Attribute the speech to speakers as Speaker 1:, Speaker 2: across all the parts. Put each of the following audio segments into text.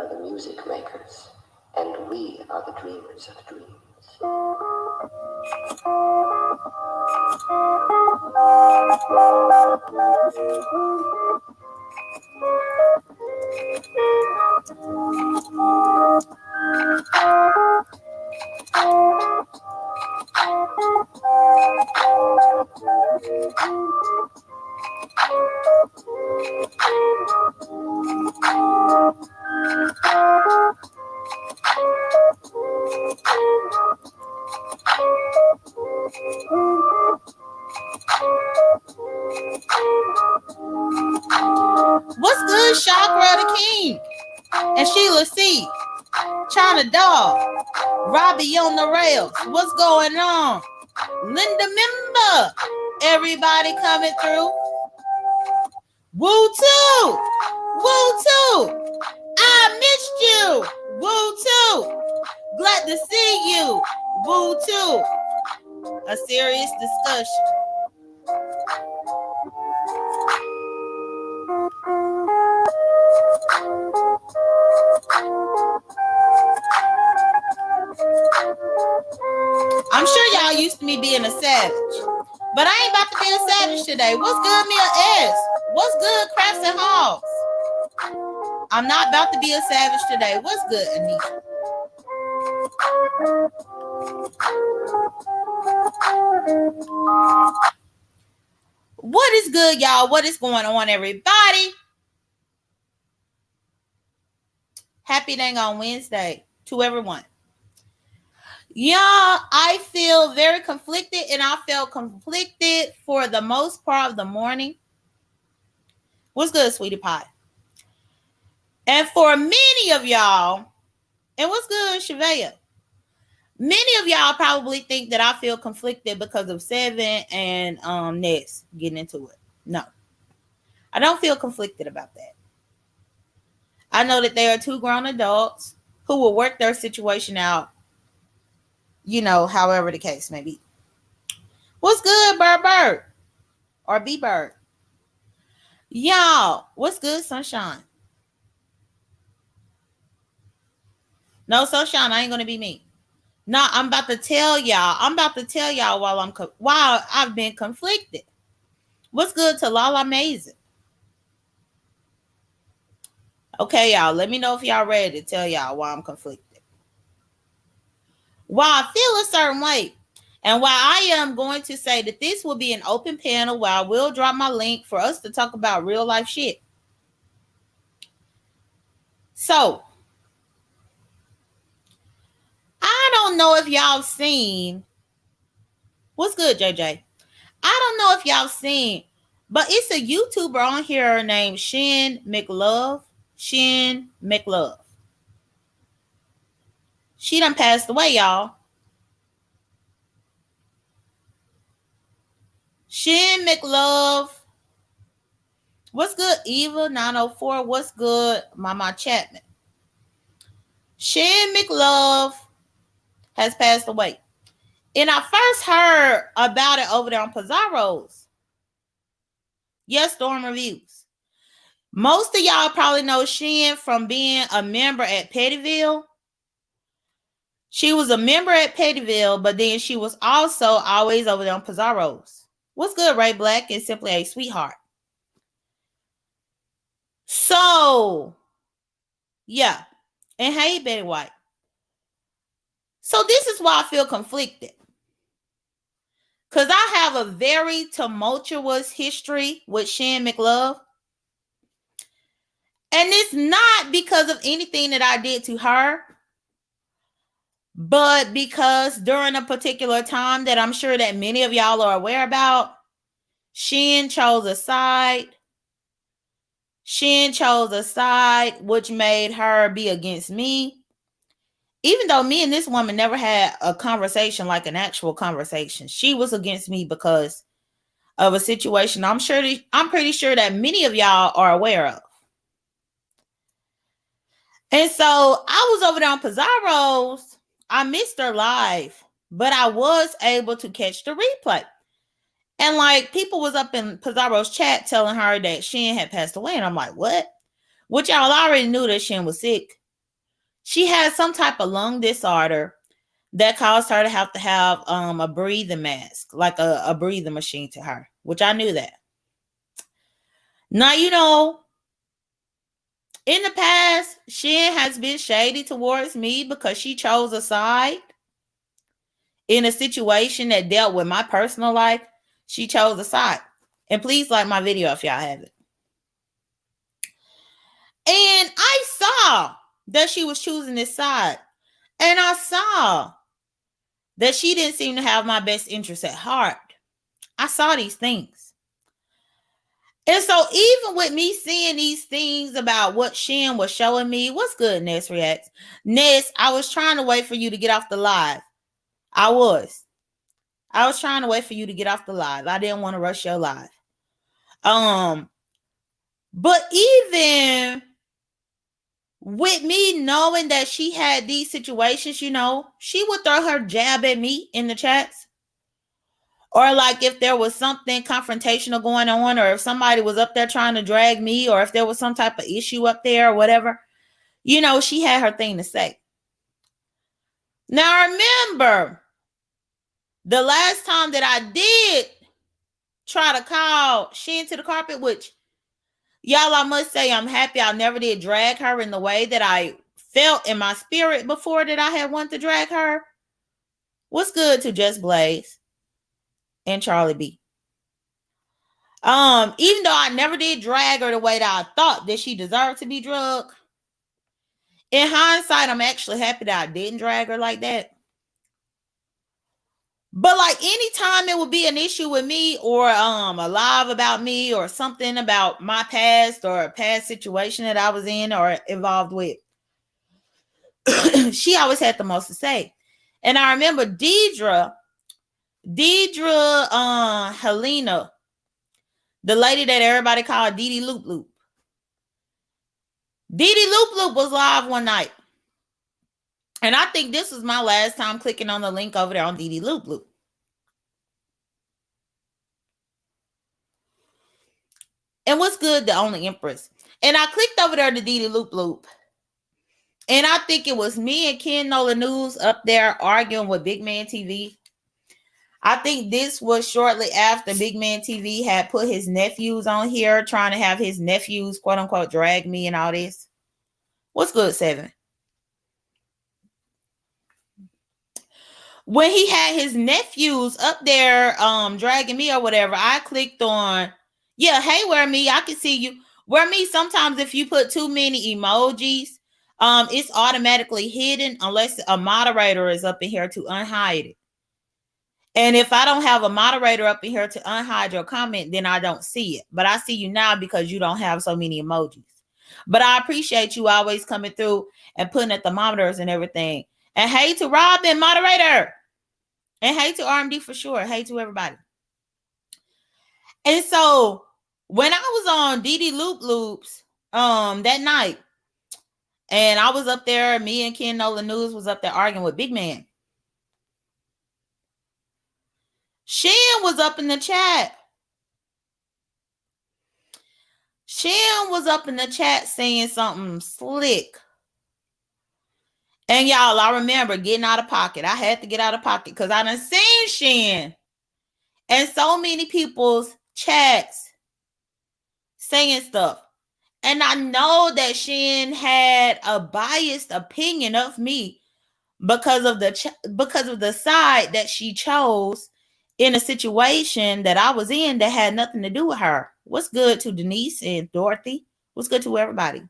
Speaker 1: are the music makers, and we are the dreamers of dreams.
Speaker 2: What's good, Chakra the King? And Sheila C. China Dog. Robbie on the rails. What's going on? Linda Member. Everybody coming through. Woo too. Woo too. I missed you. Woo too. Glad to see you. Woo too. A serious discussion. I'm sure y'all used to me being a savage, but I ain't about to be a savage today. What's good, Mia S? What's good, Crafts and Halls? I'm not about to be a savage today. What's good, Anita? What is good, y'all? What is going on, everybody? Happy dang on Wednesday to everyone. Y'all, I feel very conflicted, and I felt conflicted for the most part of the morning. What's good, sweetie pie? And for many of y'all, and what's good, Shavea? Many of y'all probably think that I feel conflicted because of Seven and Ness getting into it. No, I don't feel conflicted about that. I know that they are two grown adults who will work their situation out, you know, however the case may be. What's good, Bird? Or B-Bird? Y'all, what's good, Sunshine? No, Sunshine, I ain't going to be me. No, I'm about to tell y'all. While I've been conflicted. What's good to Lala Amazing? Okay, y'all, let me know if y'all ready to tell y'all why I'm conflicted. Why I feel a certain way. And why I am going to say that this will be an open panel where I will drop my link for us to talk about real life shit. So, I don't know if y'all seen. What's good, JJ? I don't know if y'all seen, but it's a YouTuber on here named Shin McLove. Shin McLove. She done passed away, y'all. Shin McLove. What's good, Eva 904? What's good, Mama Chapman? Shin McLove has passed away. And I first heard about it over there on Pizarro's. Yes, Storm Reviews. Most of y'all probably know Shin from being a member at Pettyville. She was a member at Pettyville, but then she was also always over there on Pizarro's. What's good, Ray Black? And Simply a Sweetheart. So, yeah. And hey, Betty White. So this is why I feel conflicted. Because I have a very tumultuous history with Shin McLove. And it's not because of anything that I did to her, but because during a particular time that I'm sure that many of y'all are aware about, Shin chose a side. Shin chose a side, which made her be against me. Even though me and this woman never had a conversation, like an actual conversation, she was against me because of a situation I'm pretty sure that many of y'all are aware of. And so I was over there on Pizarro's. I missed her live, but I was able to catch the replay. And like people was up in Pizarro's chat telling her that Shin had passed away. And I'm like, what? Which y'all already knew that Shin was sick. She had some type of lung disorder that caused her to have a breathing mask, like a breathing machine to her, which I knew that. Now, in the past, Shin has been shady towards me because she chose a side in a situation that dealt with my personal life. She chose a side. And please like my video if y'all haven't. And I saw that she was choosing this side. And I saw that she didn't seem to have my best interests at heart. I saw these things. And so even with me seeing these things about what Shin was showing me, what's good, Ness Reacts? Ness, I was trying to wait for you to get off the live. I was trying to wait for you to get off the live. I didn't want to rush your live. But even with me knowing that she had these situations, she would throw her jab at me in the chats. Or like if there was something confrontational going on, or if somebody was up there trying to drag me, or if there was some type of issue up there or whatever, she had her thing to say. Now, remember, the last time that I did try to call Shin to the carpet, which, y'all, I must say I'm happy I never did drag her in the way that I felt in my spirit before that I had wanted to drag her. What's good to Just Blaze and Charlie B? Even though I never did drag her the way that I thought that she deserved to be drugged, in hindsight, I'm actually happy that I didn't drag her like that. But like anytime it would be an issue with me, or a live about me, or something about my past or a past situation that I was in or involved with, she always had the most to say. And I remember Deidre, Helena, the lady that everybody called Dee Dee Loop Loop. Dee Dee Loop Loop was live one night. And I think this was my last time clicking on the link over there on Dee Dee Loop Loop. And what's good, the only Empress. And I clicked over there to Dee Dee Loop Loop. And I think it was me and Ken Nola News up there arguing with Big Man TV. I think this was shortly after Big Man TV had put his nephews on here, trying to have his nephews, quote unquote, drag me and all this. What's good, Seven? When he had his nephews up there dragging me or whatever, I clicked on, yeah, hey, Where Me, I can see you. Where Me, sometimes if you put too many emojis, it's automatically hidden unless a moderator is up in here to unhide it. And if I don't have a moderator up in here to unhide your comment, then I don't see it. But I see you now because you don't have so many emojis. But I appreciate you always coming through and putting the thermometers and everything. And hey to Robin, moderator. And hey to RMD for sure. Hey to everybody. And so when I was on Dee Dee Loop Loops that night, and I was up there, me and Ken Nola News was up there arguing with Big Man. Shin was up in the chat. Shin was up in the chat saying something slick. And y'all, I remember getting out of pocket. I had to get out of pocket because I done seen Shin and so many people's chats saying stuff. And I know that Shin had a biased opinion of me because of the side that she chose in a situation that I was in that had nothing to do with her. What's good to Denise and Dorothy? What's good to everybody?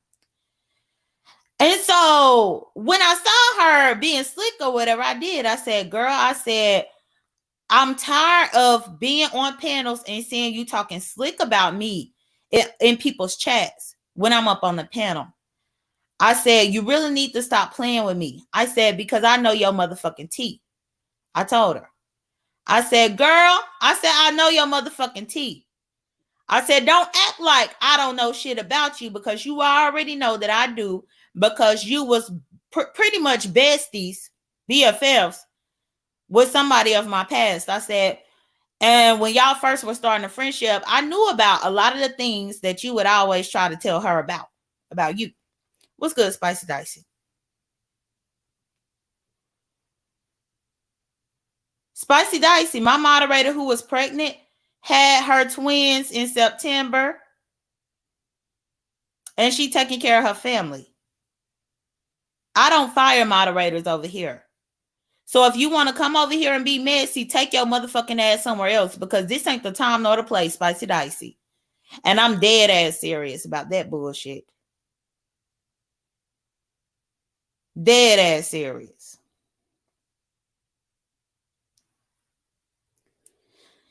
Speaker 2: And so when I saw her being slick or whatever, I said, girl, I'm tired of being on panels and seeing you talking slick about me in people's chats when I'm up on the panel. I said, you really need to stop playing with me. I said, because I know your motherfucking tea. I told her. I said, girl, I know your motherfucking tea. I said, don't act like I don't know shit about you, because you already know that I do, because you was pretty much besties, BFFs, with somebody of my past. I said, and when y'all first were starting a friendship, I knew about a lot of the things that you would always try to tell her about you. What's good, Spicy Dicey? Spicy Dicey, my moderator who was pregnant, had her twins in September, and she taking care of her family. I don't fire moderators over here. So if you want to come over here and be messy, take your motherfucking ass somewhere else, because this ain't the time nor the place, Spicy Dicey. And I'm dead ass serious about that bullshit. Dead ass serious.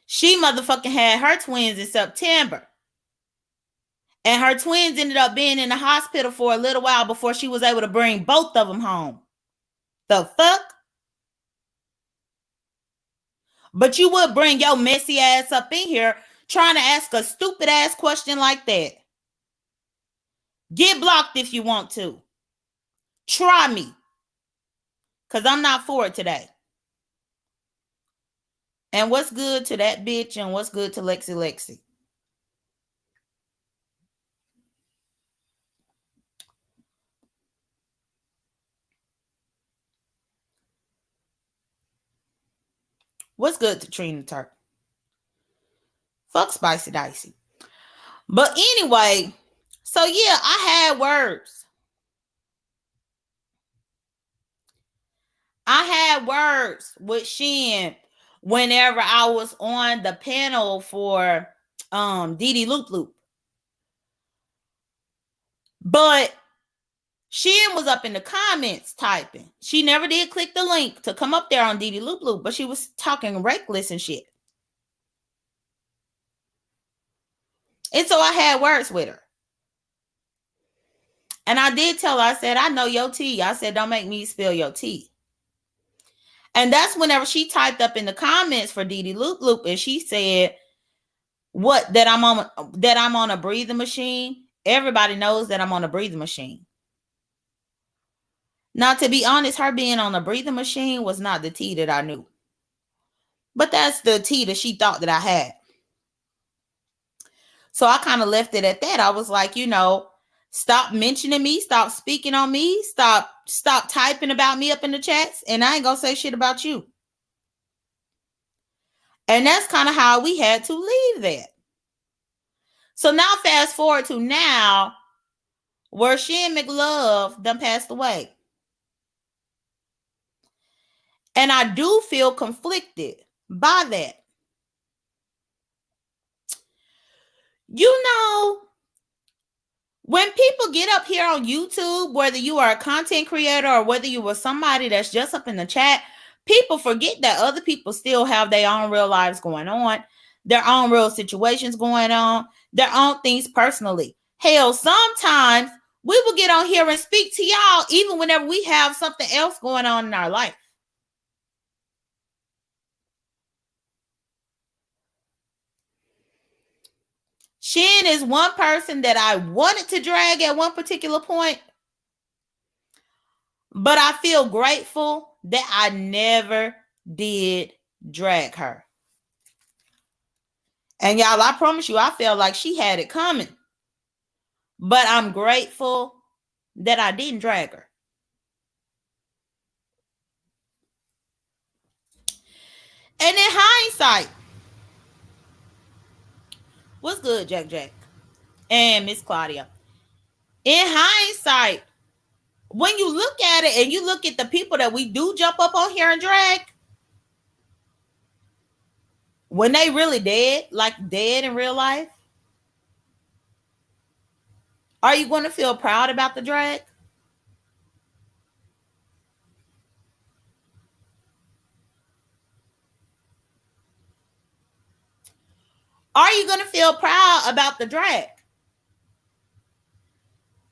Speaker 2: She motherfucking had her twins in September. And her twins ended up being in the hospital for a little while before she was able to bring both of them home. The fuck? But you would bring your messy ass up in here trying to ask a stupid ass question like that. Get blocked if you want to. Try me. Because I'm not for it today. And what's good to that bitch and what's good to Lexi? What's good to Trina Turk? Fuck Spicy Dicey. But anyway, so yeah, I had words. I had words with Shin whenever I was on the panel for Didi Loop Loop. But Shin was up in the comments typing. She never did click the link to come up there on Didi Loop Loop, but she was talking reckless and shit. And so I had words with her. And I did tell her, I said, I know your tea. I said, don't make me spill your tea. And that's whenever she typed up in the comments for Didi Loop Loop and she said, what, that I'm on a breathing machine. Everybody knows that I'm on a breathing machine. Now, to be honest, her being on a breathing machine was not the tea that I knew. But that's the tea that she thought that I had. So I kind of left it at that. I was like, stop mentioning me, stop speaking on me, stop typing about me up in the chats, and I ain't gonna say shit about you. And that's kind of how we had to leave that. So now fast forward to now, where Shin McLove done passed away. And I do feel conflicted by that. When people get up here on YouTube, whether you are a content creator or whether you were somebody that's just up in the chat, people forget that other people still have their own real lives going on, their own real situations going on, their own things personally. Hell, sometimes we will get on here and speak to y'all even whenever we have something else going on in our life. Shin is one person that I wanted to drag at one particular point, but I feel grateful that I never did drag her. And y'all, I promise you, I felt like she had it coming. But I'm grateful that I didn't drag her. And in hindsight, what's good, Jack? And Miss Claudia. In hindsight, when you look at it and you look at the people that we do jump up on here and drag, when they really dead, like dead in real life, are you going to feel proud about the drag? Are you going to feel proud about the drag?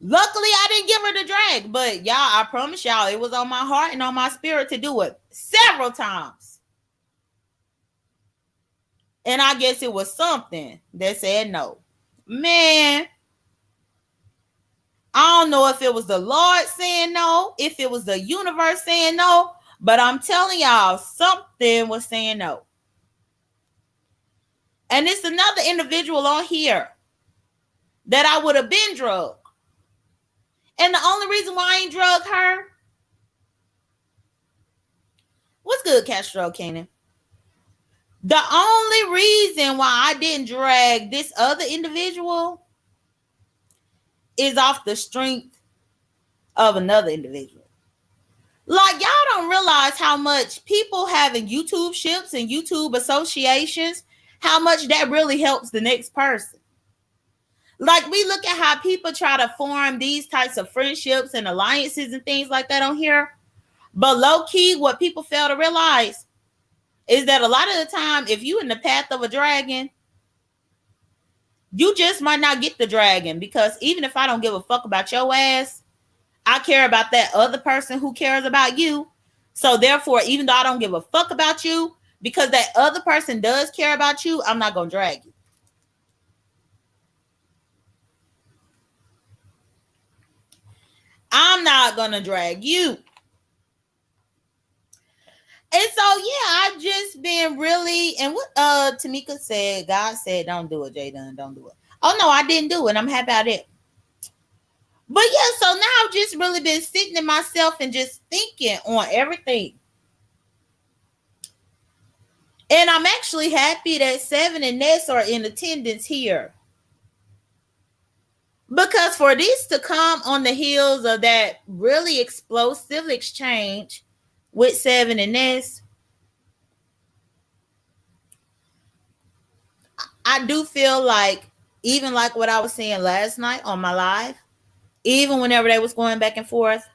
Speaker 2: Luckily, I didn't give her the drag, but y'all, I promise y'all, it was on my heart and on my spirit to do it several times. And I guess it was something that said no. Man, I don't know if it was the Lord saying no, if it was the universe saying no, but I'm telling y'all, something was saying no. And it's another individual on here that I would have been drugged. And the only reason why I ain't drugged her, what's good, Castro Cannon? The only reason why I didn't drag this other individual is off the strength of another individual. Like, y'all don't realize how much people having YouTube ships and YouTube associations, how much that really helps the next person. Like, we look at how people try to form these types of friendships and alliances and things like that on here. But low key, what people fail to realize is that a lot of the time, if you in the path of a dragon, you just might not get the dragon, because even if I don't give a fuck about your ass, I care about that other person who cares about you. So therefore, even though I don't give a fuck about you, because that other person does care about you, I'm not going to drag you. I'm not going to drag you. And so, yeah, I've just been really, and what Tamika said, God said, don't do it, J.Dunn, don't do it. Oh, no, I didn't do it. I'm happy about it. But yeah, so now I've just really been sitting in myself and just thinking on everything. And I'm actually happy that Seven and Ness are in attendance here. Because for this to come on the heels of that really explosive exchange with Seven and Ness, I do feel like, even like what I was saying last night on my live, even whenever they was going back and forth,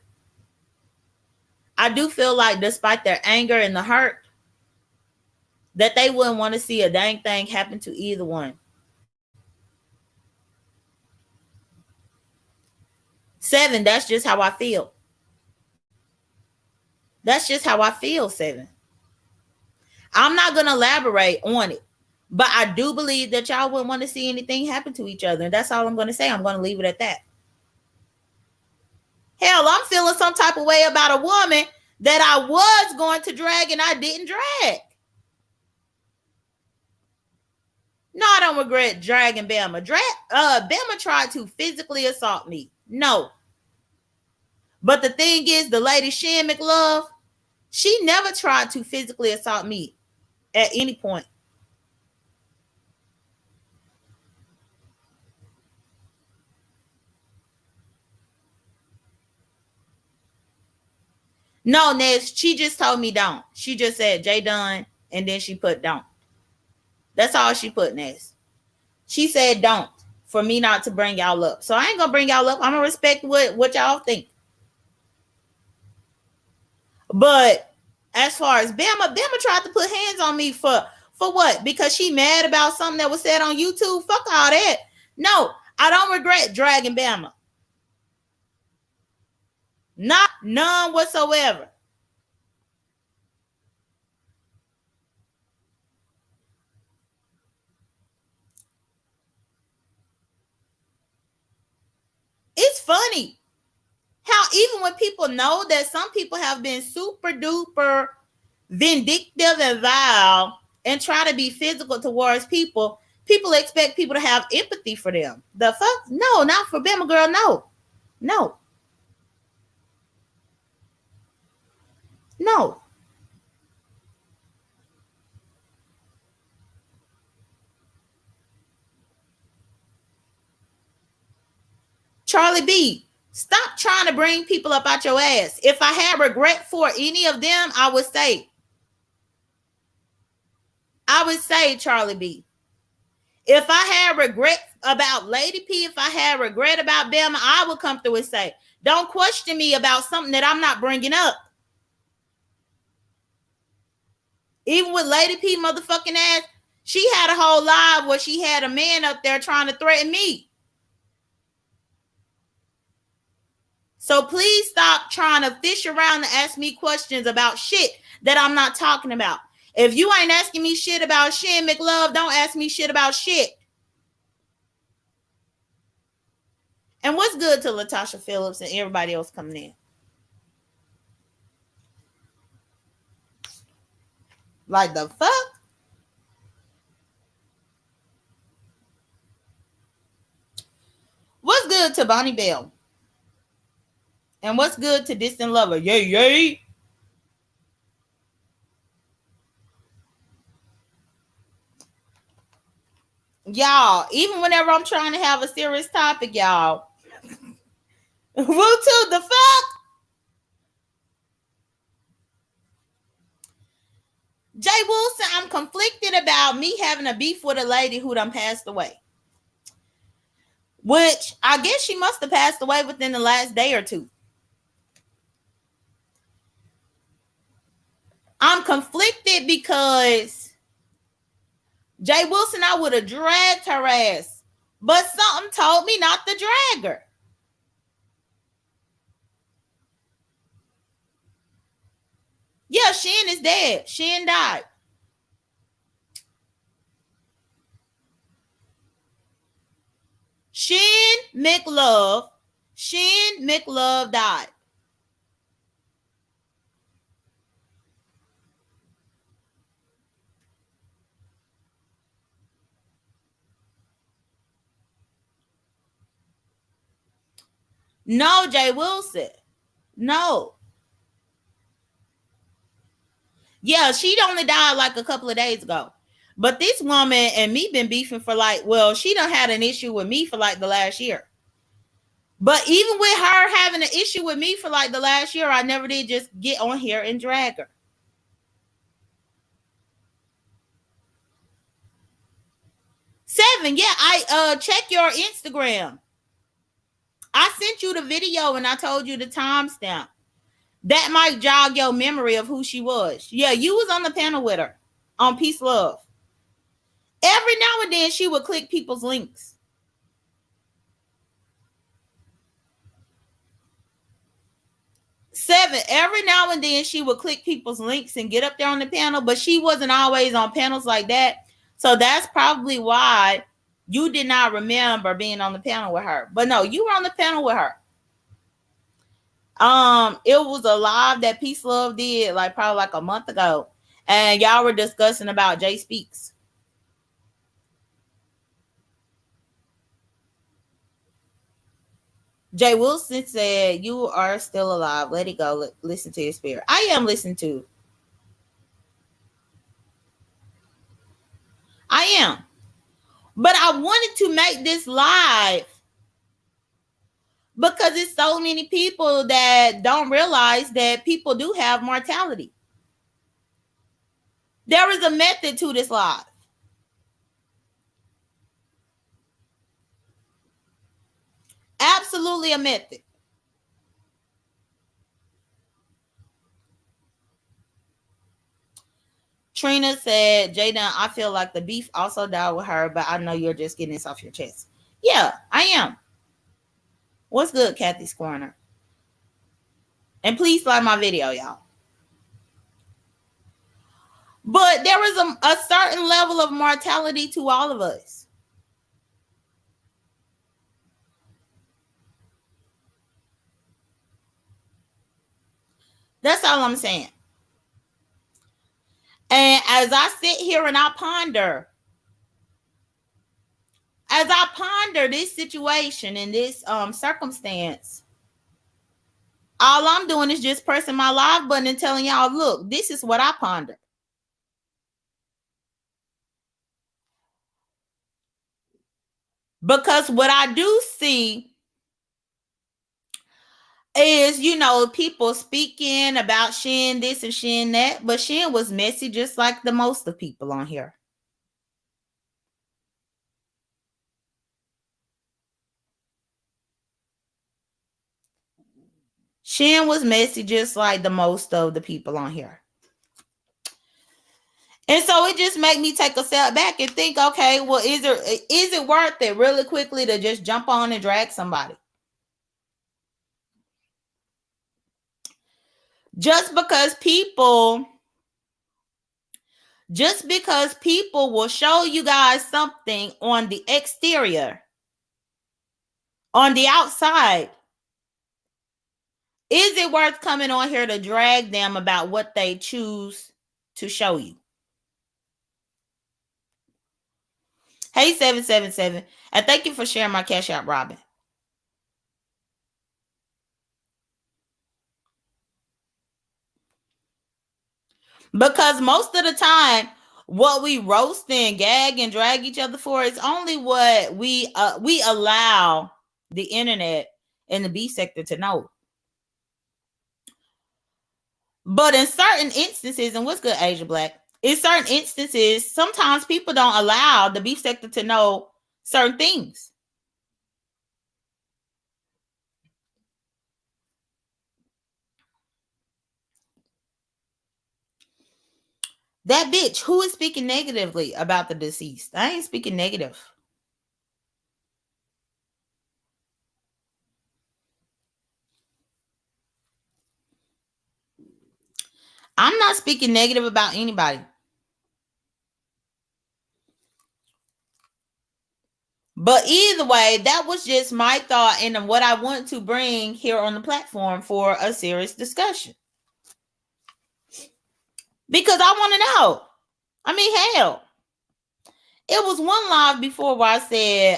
Speaker 2: I do feel like despite their anger and the hurt, that they wouldn't want to see a dang thing happen to either one. Seven, that's just how I feel. That's just how I feel, Seven. I'm not going to elaborate on it, but I do believe that y'all wouldn't want to see anything happen to each other. And that's all I'm going to say. I'm going to leave it at that. Hell, I'm feeling some type of way about a woman that I was going to drag and I didn't drag. No, I don't regret dragging Bama. Bama tried to physically assault me. No. But the thing is, the lady Shan McLove, she never tried to physically assault me at any point. No, Ness, she just told me don't. She just said J.Dunn, and then she put don't. That's all she put, Ness. She said don't, for me not to bring y'all up. So I ain't gonna bring y'all up. I'm gonna respect what y'all think. But as far as Bama tried to put hands on me for what? Because she mad about something that was said on YouTube? Fuck all that. No, I don't regret dragging Bama. Not none whatsoever. It's funny how even when people know that some people have been super duper vindictive and vile and try to be physical towards people, people expect people to have empathy for them. The fuck? No, not for Bama girl. No. No. No. Charlie B, stop trying to bring people up out your ass. If I had regret for any of them, I would say, Charlie B. If I had regret about Lady P, if I had regret about Bama, I would come through and say, don't question me about something that I'm not bringing up. Even with Lady P motherfucking ass, she had a whole live where she had a man up there trying to threaten me. So please stop trying to fish around and ask me questions about shit that I'm not talking about. If you ain't asking me shit about Shan McLove, don't ask me shit about shit. And what's good to Latasha Phillips and everybody else coming in? Like the fuck? What's good to Bonnie Bell? And what's good to Distant Lover? Yay, yay. Y'all, even whenever I'm trying to have a serious topic, y'all. Woo to the fuck. Jay Wilson, I'm conflicted about me having a beef with a lady who done passed away. Which I guess she must have passed away within the last day or two. I'm conflicted because Jay Wilson, I would have dragged her ass. But something told me not to drag her. Yeah, Shin is dead. Shin died. Shin McLove died. No, Jay Wilson. No. Yeah, she only died like a couple of days ago. But this woman and me been beefing for like, well, she done had an issue with me for like the last year. But even with her having an issue with me for like the last year, I never did just get on here and drag her. Seven, yeah, I check your Instagram. I sent you the video and I told you the timestamp. That might jog your memory of who she was. Yeah, you was on the panel with her on Peace Love. Every now and then she would click people's links. Seven, every now and then she would click people's links and get up there on the panel, but she wasn't always on panels like that. So that's probably why you did not remember being on the panel with her. But no, you were on the panel with her. It was a live that Peace Love did like probably like a month ago, and y'all were discussing about Jay Speaks. Jay Wilson said, "You are still alive. Let it go. Listen to your spirit." I am listening to. I am. But I wanted to make this live because it's so many people that don't realize that people do have mortality. There is a method to this live. Absolutely a method. Trina said, J.Dunn, I feel like the beef also died with her, but I know you're just getting this off your chest. Yeah, I am. What's good, Kathy's Corner? And please like my video, y'all. But there is a certain level of mortality to all of us. That's all I'm saying. And as I sit here and I ponder, this situation and this circumstance, all I'm doing is just pressing my live button and telling y'all, look, this is what I ponder. Because what I do see is, people speaking about Shin this and Shin that, but Shin was messy just like the most of people on here. Shin was messy just like the most of the people on here. And so it just made me take a step back and think, okay, well, is it worth it really quickly to just jump on and drag somebody? Just because people will show you guys something on the exterior, on the outside, is it worth coming on here to drag them about what they choose to show you? Hey, 777. And thank you for sharing my Cash App, Robin. Because most of the time, what we roast and gag and drag each other for is only what we allow the internet and the B sector to know. But in certain instances, and what's good, Asia Black? In certain instances, sometimes people don't allow the beef sector to know certain things. That bitch, who is speaking negatively about the deceased? I ain't speaking negative. I'm not speaking negative about anybody. But either way, that was just my thought and what I want to bring here on the platform for a serious discussion. Because I want to know. I mean, hell. It was one live before where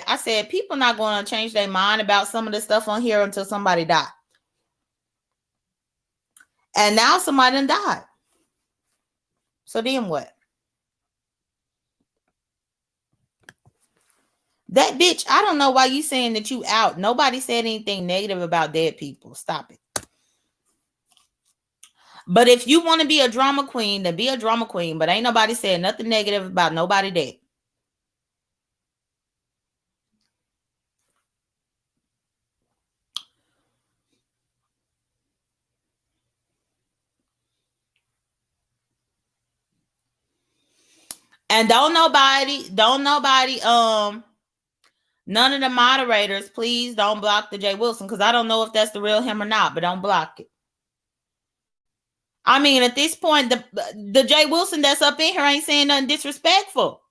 Speaker 2: I said people not going to change their mind about some of the stuff on here until somebody died. And now somebody done died. So then what? That bitch, I don't know why you saying that you out. Nobody said anything negative about dead people. Stop it. But if you want to be a drama queen, then be a drama queen. But ain't nobody saying nothing negative about nobody dead. And don't nobody, none of the moderators, please don't block the Jay Wilson, because I don't know if that's the real him or not, but don't block it. I mean, at this point, the Jay Wilson that's up in here ain't saying nothing disrespectful.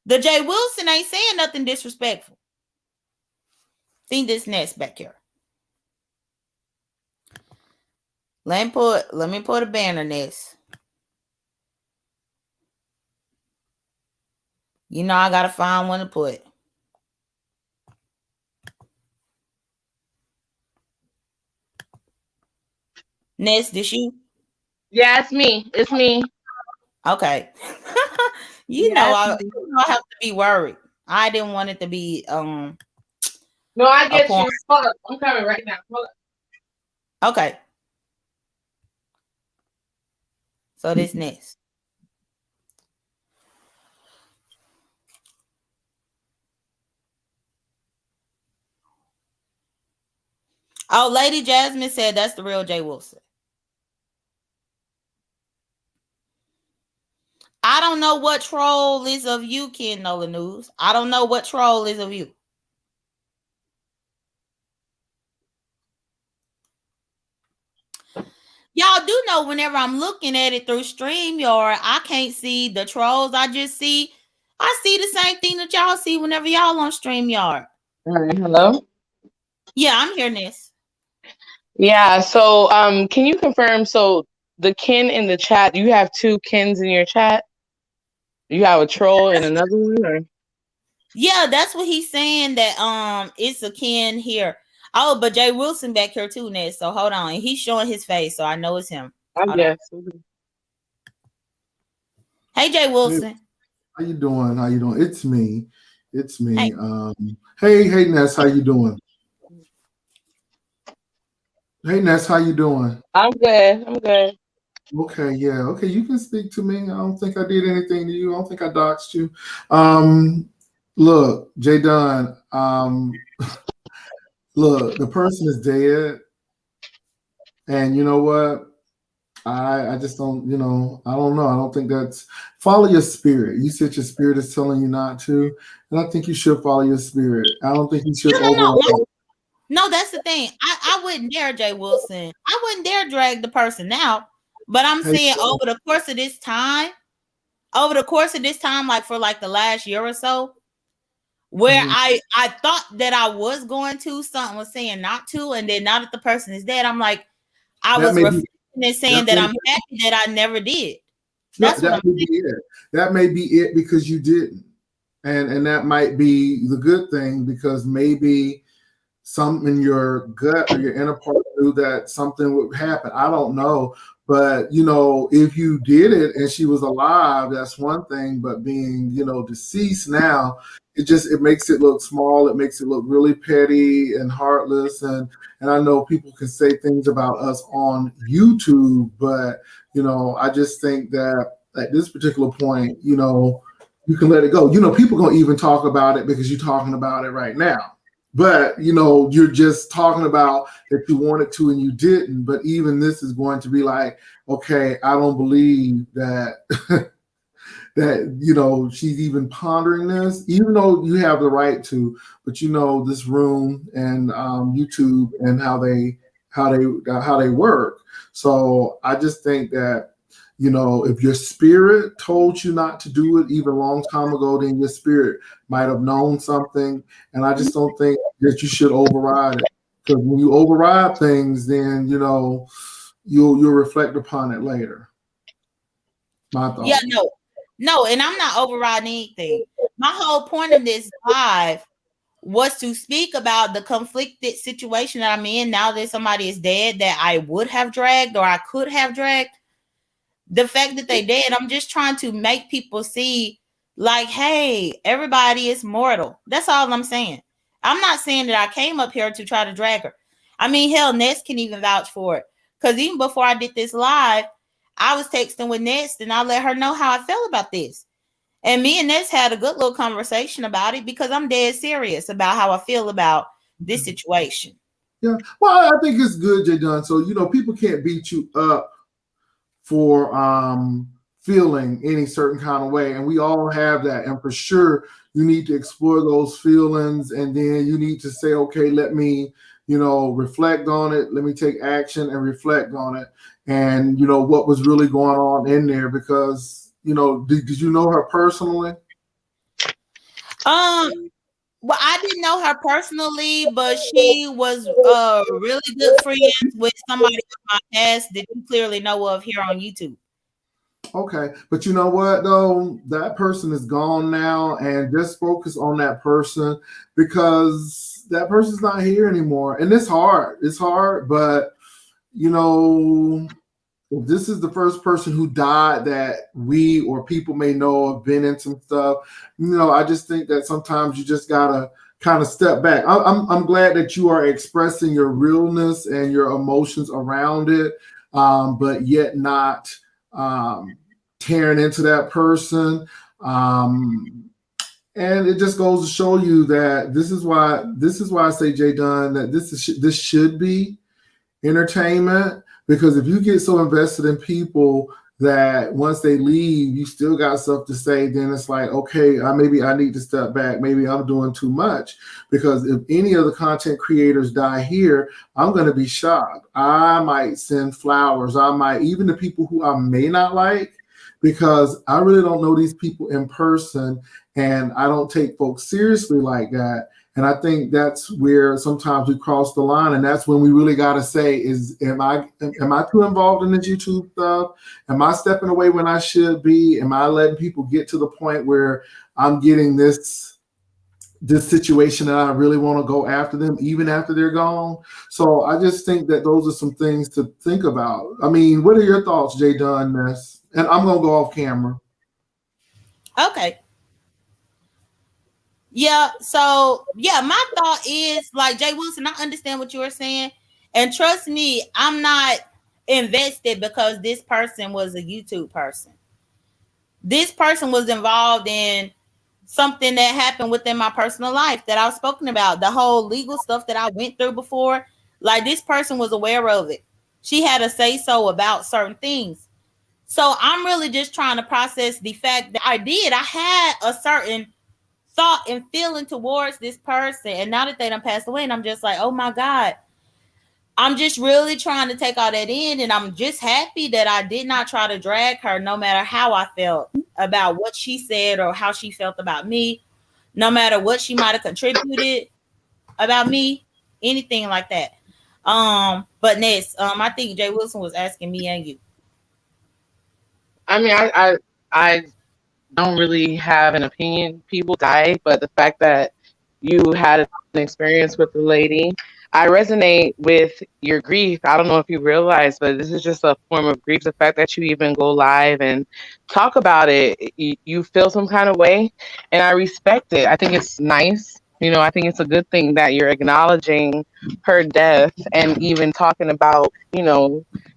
Speaker 2: The Jay Wilson ain't saying nothing disrespectful. See this nest back here. Let me put a banner nest. You know I gotta find one to put. Nest, this you?
Speaker 3: Yeah, it's me. It's me.
Speaker 2: Okay. you know I have to be worried. I didn't want it to be
Speaker 3: No, I get you. Hold up. I'm coming right now. Hold
Speaker 2: up. Okay. So this nest. Oh, Lady Jasmine said that's the real Jay Wilson. I don't know what troll is of you, Ken Nola News. I don't know what troll is of you. Y'all do know whenever I'm looking at it through StreamYard, I can't see the trolls. I see the same thing that y'all see whenever y'all on StreamYard.
Speaker 3: All right, hello?
Speaker 2: Yeah, I'm hearing this.
Speaker 3: Yeah, so can you confirm, so the Ken in the chat, you have two Kens in your chat? You have a troll and another one, or?
Speaker 2: Yeah, that's what he's saying, that it's a Ken here. Oh, but Jay Wilson back here too, Ned. So hold on. He's showing his face, so I know it's him.
Speaker 3: Yes.
Speaker 2: Hey, Jay Wilson.
Speaker 4: Hey, how you doing? How you doing? It's me. Hey. Hey, Ness, how you doing? Hey, Ness, how you doing?
Speaker 3: I'm good.
Speaker 4: Okay, yeah. Okay, you can speak to me. I don't think I did anything to you. I don't think I doxed you. Look, J.Dunn, look, the person is dead. And you know what? I just don't, I don't know. I don't think that's, follow your
Speaker 2: spirit.
Speaker 4: You said your spirit is telling you not to. And I think you should follow your spirit. I don't think you should
Speaker 2: No, that's the thing. I wouldn't dare, Jay Wilson. I wouldn't dare drag the person out. But I'm saying over the course of this time, like for like the last year or so, where I thought that I was going to, something was saying not to, and then now that the person is dead, I'm like, I was reflecting and saying that I'm happy that I never did. That's what I'm saying.
Speaker 4: That may be it because you didn't. And that might be the good thing, because maybe some in your gut or your inner part of knew that something would happen. I don't know. But, if you did it and she was alive, that's one thing. But being, deceased now, it makes it look small. It makes it look really petty and heartless. And I know people can say things about us on YouTube, but, I just think that at this particular point, you can let it go. People gonna even talk about it because you're talking about it right now. But you're just talking about that you wanted to and you didn't. But even this is going to be like, okay, I don't believe that that she's even pondering this, even though you have the right to. But this room and YouTube and how they work. So I just think that if your spirit told you not to do it even a long time ago, then your spirit might have known something. And I just don't think that you should override it. Because when you override things, then you'll reflect upon it later. My thought.
Speaker 2: Yeah, no, and I'm not overriding anything. My whole point of this live was to speak about the conflicted situation that I'm in now that somebody is dead that I would have dragged or I could have dragged. The fact that they dead, I'm just trying to make people see, like, hey, everybody is mortal. That's all I'm saying. I'm not saying that I came up here to try to drag her. I mean, hell, Ness can even vouch for it. Because even before I did this live, I was texting with Ness and I let her know how I felt about this. And me and Ness had a good little conversation about it because I'm dead serious about how I feel about this situation.
Speaker 4: Yeah. Well, I think it's good, J.Dunn. So, people can't beat you up for feeling any certain kind of way. And we all have that. And for sure, you need to explore those feelings. And then you need to say, okay, let me, reflect on it. Let me take action and reflect on it. And, what was really going on in there. Because, did you know her personally?
Speaker 2: Well, I didn't know her personally, but she was really good friends with somebody in my past that you clearly know of here on YouTube.
Speaker 4: Okay, but you know what though? That person is gone now, and just focus on that person because that person's not here anymore. And it's hard. It's hard, but if this is the first person who died that we or people may know have been in some stuff, I just think that sometimes you just gotta kind of step back. I'm glad that you are expressing your realness and your emotions around it, but yet not tearing into that person. And it just goes to show you that this is why I say, J.Dunn, that this should be entertainment. Because if you get so invested in people that once they leave, you still got stuff to say, then it's like, okay, maybe I need to step back. Maybe I'm doing too much. Because if any of the content creators die here, I'm going to be shocked. I might send flowers. I might, even the people who I may not like, because I really don't know these people in person and I don't take folks seriously like that. And I think that's where sometimes we cross the line, and that's when we really got to say, am I too involved in this YouTube stuff? Am I stepping away when I should be? Am I letting people get to the point where I'm getting this situation that I really want to go after them, even after they're gone? So I just think that those are some things to think about. I mean, what are your thoughts, J.Dunn, Ness? And I'm gonna go off camera.
Speaker 2: Okay. Yeah, so my thought is like Jay Wilson, I understand what you were saying. And trust me, I'm not invested because this person was a YouTube person. This person was involved in something that happened within my personal life that I've spoken about. The whole legal stuff that I went through before. Like this person was aware of it. She had a say so about certain things. So I'm really just trying to process the fact that I had a certain thought and feeling towards this person, and now that they done passed away, and I'm just like, oh my God, I'm just really trying to take all that in, and I'm just happy that I did not try to drag her, no matter how I felt about what she said or how she felt about me, no matter what she might have contributed about me, anything like that. But Ness, I think Jay Wilson was asking me and you.
Speaker 3: I mean, I don't really have an opinion. People die, but the fact that you had an experience with the lady, I resonate with your grief. I don't know if you realize, but this is just a form of grief. The fact that you even go live and talk about it, you feel some kind of way, and I respect it. I think it's nice. I think it's a good thing that you're acknowledging her death and even talking about,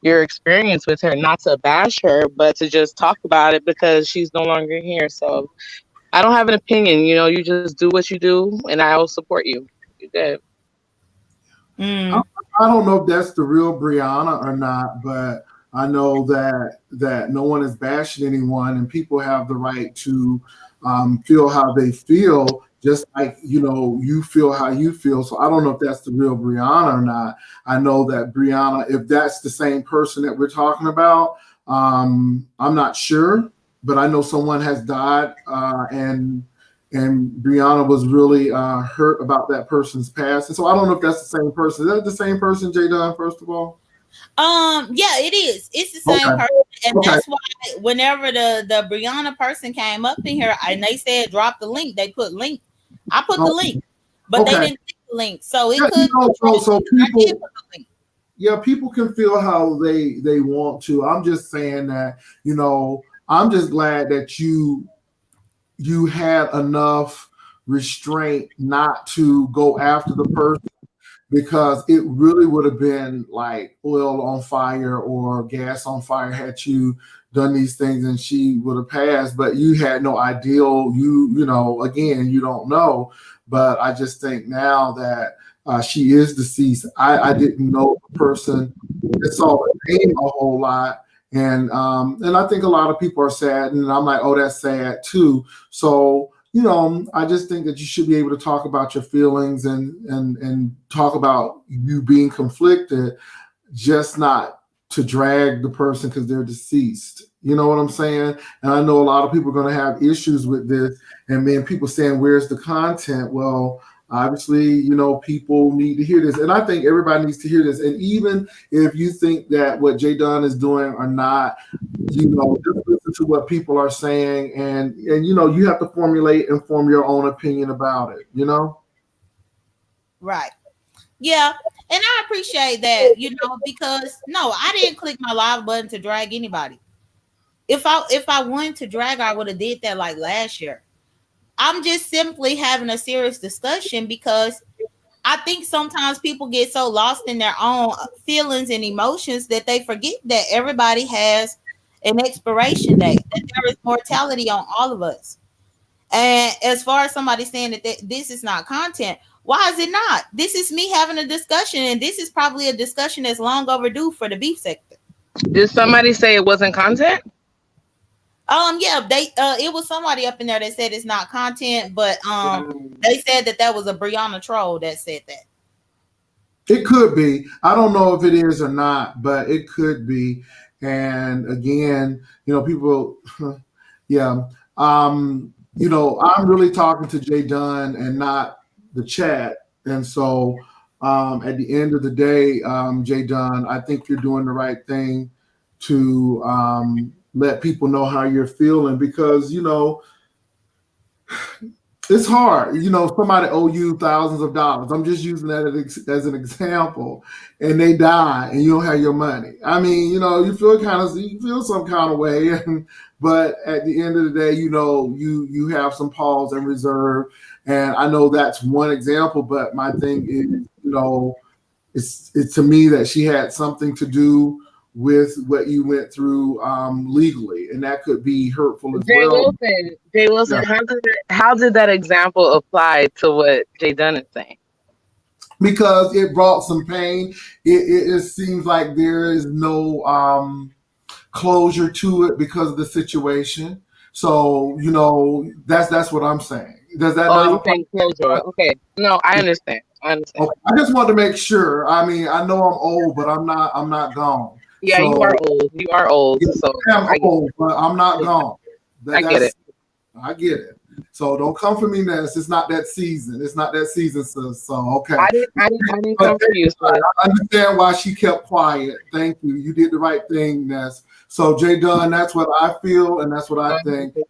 Speaker 3: your experience with her, not to bash her, but to just talk about it because she's no longer here. So I don't have an opinion. You just do what you do, and I will support you. You good.
Speaker 4: I, I don't know if that's the real Brianna or not, but I know that no one is bashing anyone, and people have the right to feel how they feel, just like you feel how you feel. So I don't know if that's the real Brianna or not. I know that Brianna, if that's the same person that we're talking about, I'm not sure, but I know someone has died, and Brianna was really hurt about that person's past. And so I don't know if that's the same person. Is that the same person, J.Dunn, first of all?
Speaker 2: Yeah, it is. It's the same
Speaker 4: Okay.
Speaker 2: person, and
Speaker 4: Okay.
Speaker 2: that's why whenever the Brianna person came up in here and they said drop the link, they put link. I put the link, but they
Speaker 4: Okay.
Speaker 2: didn't click the link, so it
Speaker 4: Yeah,
Speaker 2: could.
Speaker 4: so
Speaker 2: I did
Speaker 4: people,
Speaker 2: put the link.
Speaker 4: yeah, people can feel how they want to. I'm just saying that, I'm just glad that you had enough restraint not to go after the person, because it really would have been like oil on fire or gas on fire had you done these things, and she would have passed. But you had no ideal. Again, you don't know. But I just think now that she is deceased, I didn't know the person. I saw the name a whole lot. And I think a lot of people are sad, and I'm like, oh, that's sad too. So I just think that you should be able to talk about your feelings and talk about you being conflicted, just not to drag the person because they're deceased. You know what I'm saying? And I know a lot of people are going to have issues with this, and then people saying, "Where's the content?" Well, obviously, people need to hear this, and I think everybody needs to hear this. And even if you think that what J.Dunn is doing or not, just listen to what people are saying, and you have to formulate and form your own opinion about it.
Speaker 2: Right. Yeah, and I appreciate that, because no, I didn't click my live button to drag anybody. If I wanted to drag, I would have did that like last year. I'm just simply having a serious discussion because I think sometimes people get so lost in their own feelings and emotions that they forget that everybody has an expiration date, that there is mortality on all of us. And as far as somebody saying that this is not content, why is it not? This is me having a discussion, and this is probably a discussion that's long overdue for the beef sector.
Speaker 3: Did somebody say it wasn't content?
Speaker 2: Yeah, it was somebody up in there that said it's not content, but they said that was a Brianna troll that said that.
Speaker 4: It could be. I don't know if it is or not, but it could be. And again, people, yeah. I'm really talking to J.Dunn and not the chat. And so at the end of the day, J.Dunn, I think you're doing the right thing to let people know how you're feeling, because, it's hard. Somebody owe you thousands of dollars. I'm just using that as an example, and they die, and you don't have your money. I mean, you feel some kind of way, but at the end of the day, you have some pause and reserve. And I know that's one example, but my thing is, it's to me that she had something to do with what you went through legally, and that could be hurtful as well.
Speaker 3: Jay Wilson,
Speaker 4: Yeah.
Speaker 3: how did that example apply to what J.Dunn is saying?
Speaker 4: Because it brought some pain. It seems like there is no closure to it because of the situation. So that's what I'm saying. Does that not
Speaker 3: you
Speaker 4: apply?
Speaker 3: think closure? Okay, no, I understand.
Speaker 4: Okay. I just wanted to make sure. I mean, I know I'm old, but I'm not gone.
Speaker 3: Yeah,
Speaker 4: So,
Speaker 3: you are old. You are old.
Speaker 4: yeah,
Speaker 3: So
Speaker 4: I'm old, but I'm not gone.
Speaker 3: I get it.
Speaker 4: I get it. So don't come for me, Ness. It's not that season. It's not that season, sis. So okay.
Speaker 3: I didn't come for you. So
Speaker 4: I understand why she kept quiet. Thank you. You did the right thing, Ness. So J.Dunn, that's what I feel, and that's what I think. So